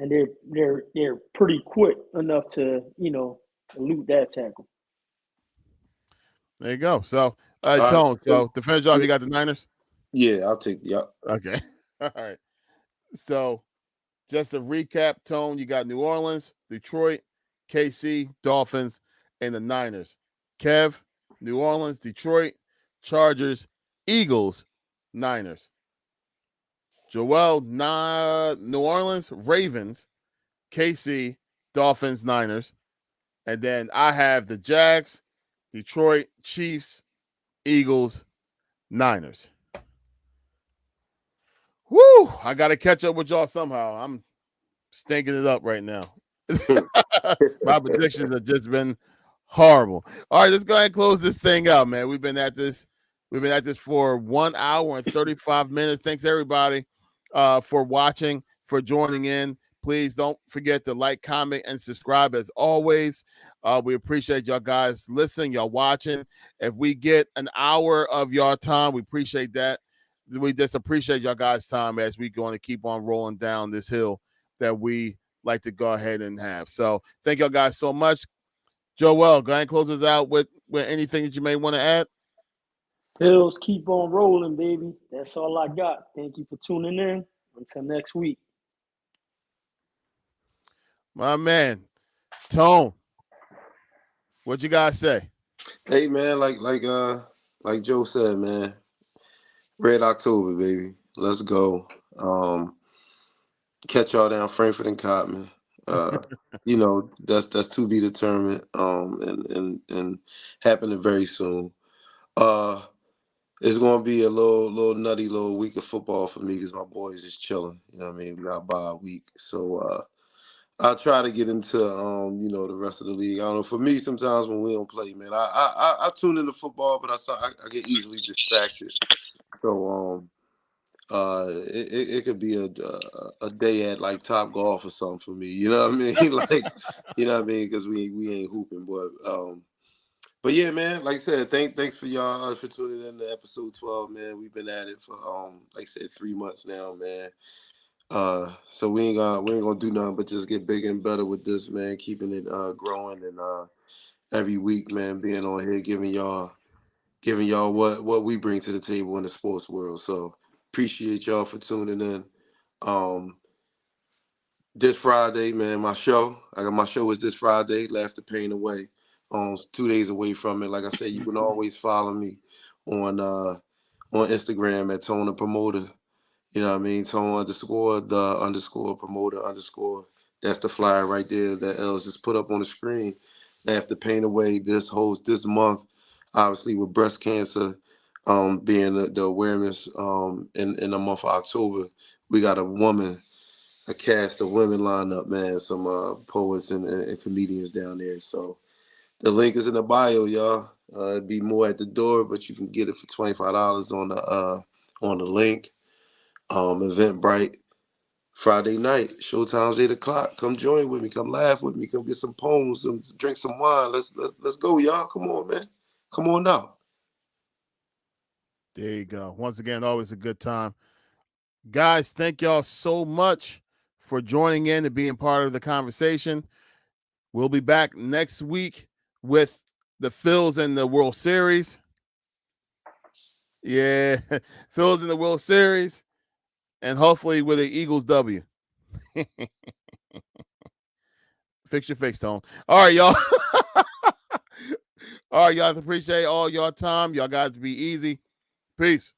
and they're pretty quick enough to elude that tackle. There you go. So, All right. Tone. So to finish off, Yeah, you got the Niners. yeah, I'll take. Yep. Okay. All right. So just to recap, Tone, you got New Orleans, Detroit, KC, Dolphins, and the Niners. Kev, New Orleans, Detroit, Chargers, Eagles, Niners. Joel, New Orleans, Ravens, KC, Dolphins, Niners. And then I have the Jags, Detroit, Chiefs, Eagles, Niners. Woo! I got to catch up with y'all somehow. I'm stinking it up right now. My predictions have just been horrible. All right, let's go ahead and close this thing out, man. We've been at this. We've been at this for 1 hour and 35 minutes. Thanks everybody for watching, for joining in. Please don't forget to like, comment, and subscribe as always. We appreciate y'all guys listening, y'all watching. If we get an hour of your time, we appreciate that. We just appreciate y'all guys' time as we going to keep on rolling down this hill that we like to go ahead and have. So thank y'all guys so much. Joel, go ahead and close us out with anything that you may want to add. Bills keep on rolling, baby. That's all I got. Thank you for tuning in. Until next week. My man, Tone, what you guys say? Hey man, like Joe said, man. Red October, baby. Let's go. Catch y'all down Frankfurt and Cotman. That's to be determined. And happening very soon. Uh, it's gonna be a little nutty little week of football for me because my boys just chilling. You know what I mean? We got by a week, so I'll try to get into the rest of the league. I don't know. For me, sometimes when we don't play, man, I tune into football, but I get easily distracted. So it could be a day at like Top Golf or something for me. You know what I mean? Like, you know what I mean? Because we ain't hooping, but yeah, man. Like I said, thanks for y'all for tuning in to episode 12, man. We've been at it for like I said, 3 months now, man. So we ain't gonna do nothing but just get bigger and better with this, man. Keeping it growing and every week, man, being on here, giving y'all what we bring to the table in the sports world. So appreciate y'all for tuning in. Um, this Friday, man, my show is this Friday, Laughter Pain Away. 2 days away from it. Like I said, you can always follow me on Instagram at Tone the Promoter. You know what I mean? Tone underscore the underscore promoter underscore. That's the flyer right there that L's just put up on the screen. After Pain Away this month, obviously with breast cancer being the awareness in the month of October, we got a cast of women lined up, man, some poets and comedians down there. So the link is in the bio, y'all. It'd be more at the door, but you can get it for $25 on the link. Eventbrite Friday night. Showtime's 8 o'clock. Come join with me. Come laugh with me. Come get some poems. Drink some wine. Let's go, y'all. Come on, man. Come on now. There you go. Once again, always a good time. Guys, thank y'all so much for joining in and being part of the conversation. We'll be back next week with the Phils in the World Series. Yeah, Phils in the World Series, and hopefully with an Eagles W. Fix your face, Tone. All right, y'all. All right, y'all. Appreciate all y'all time. Y'all guys be easy. Peace.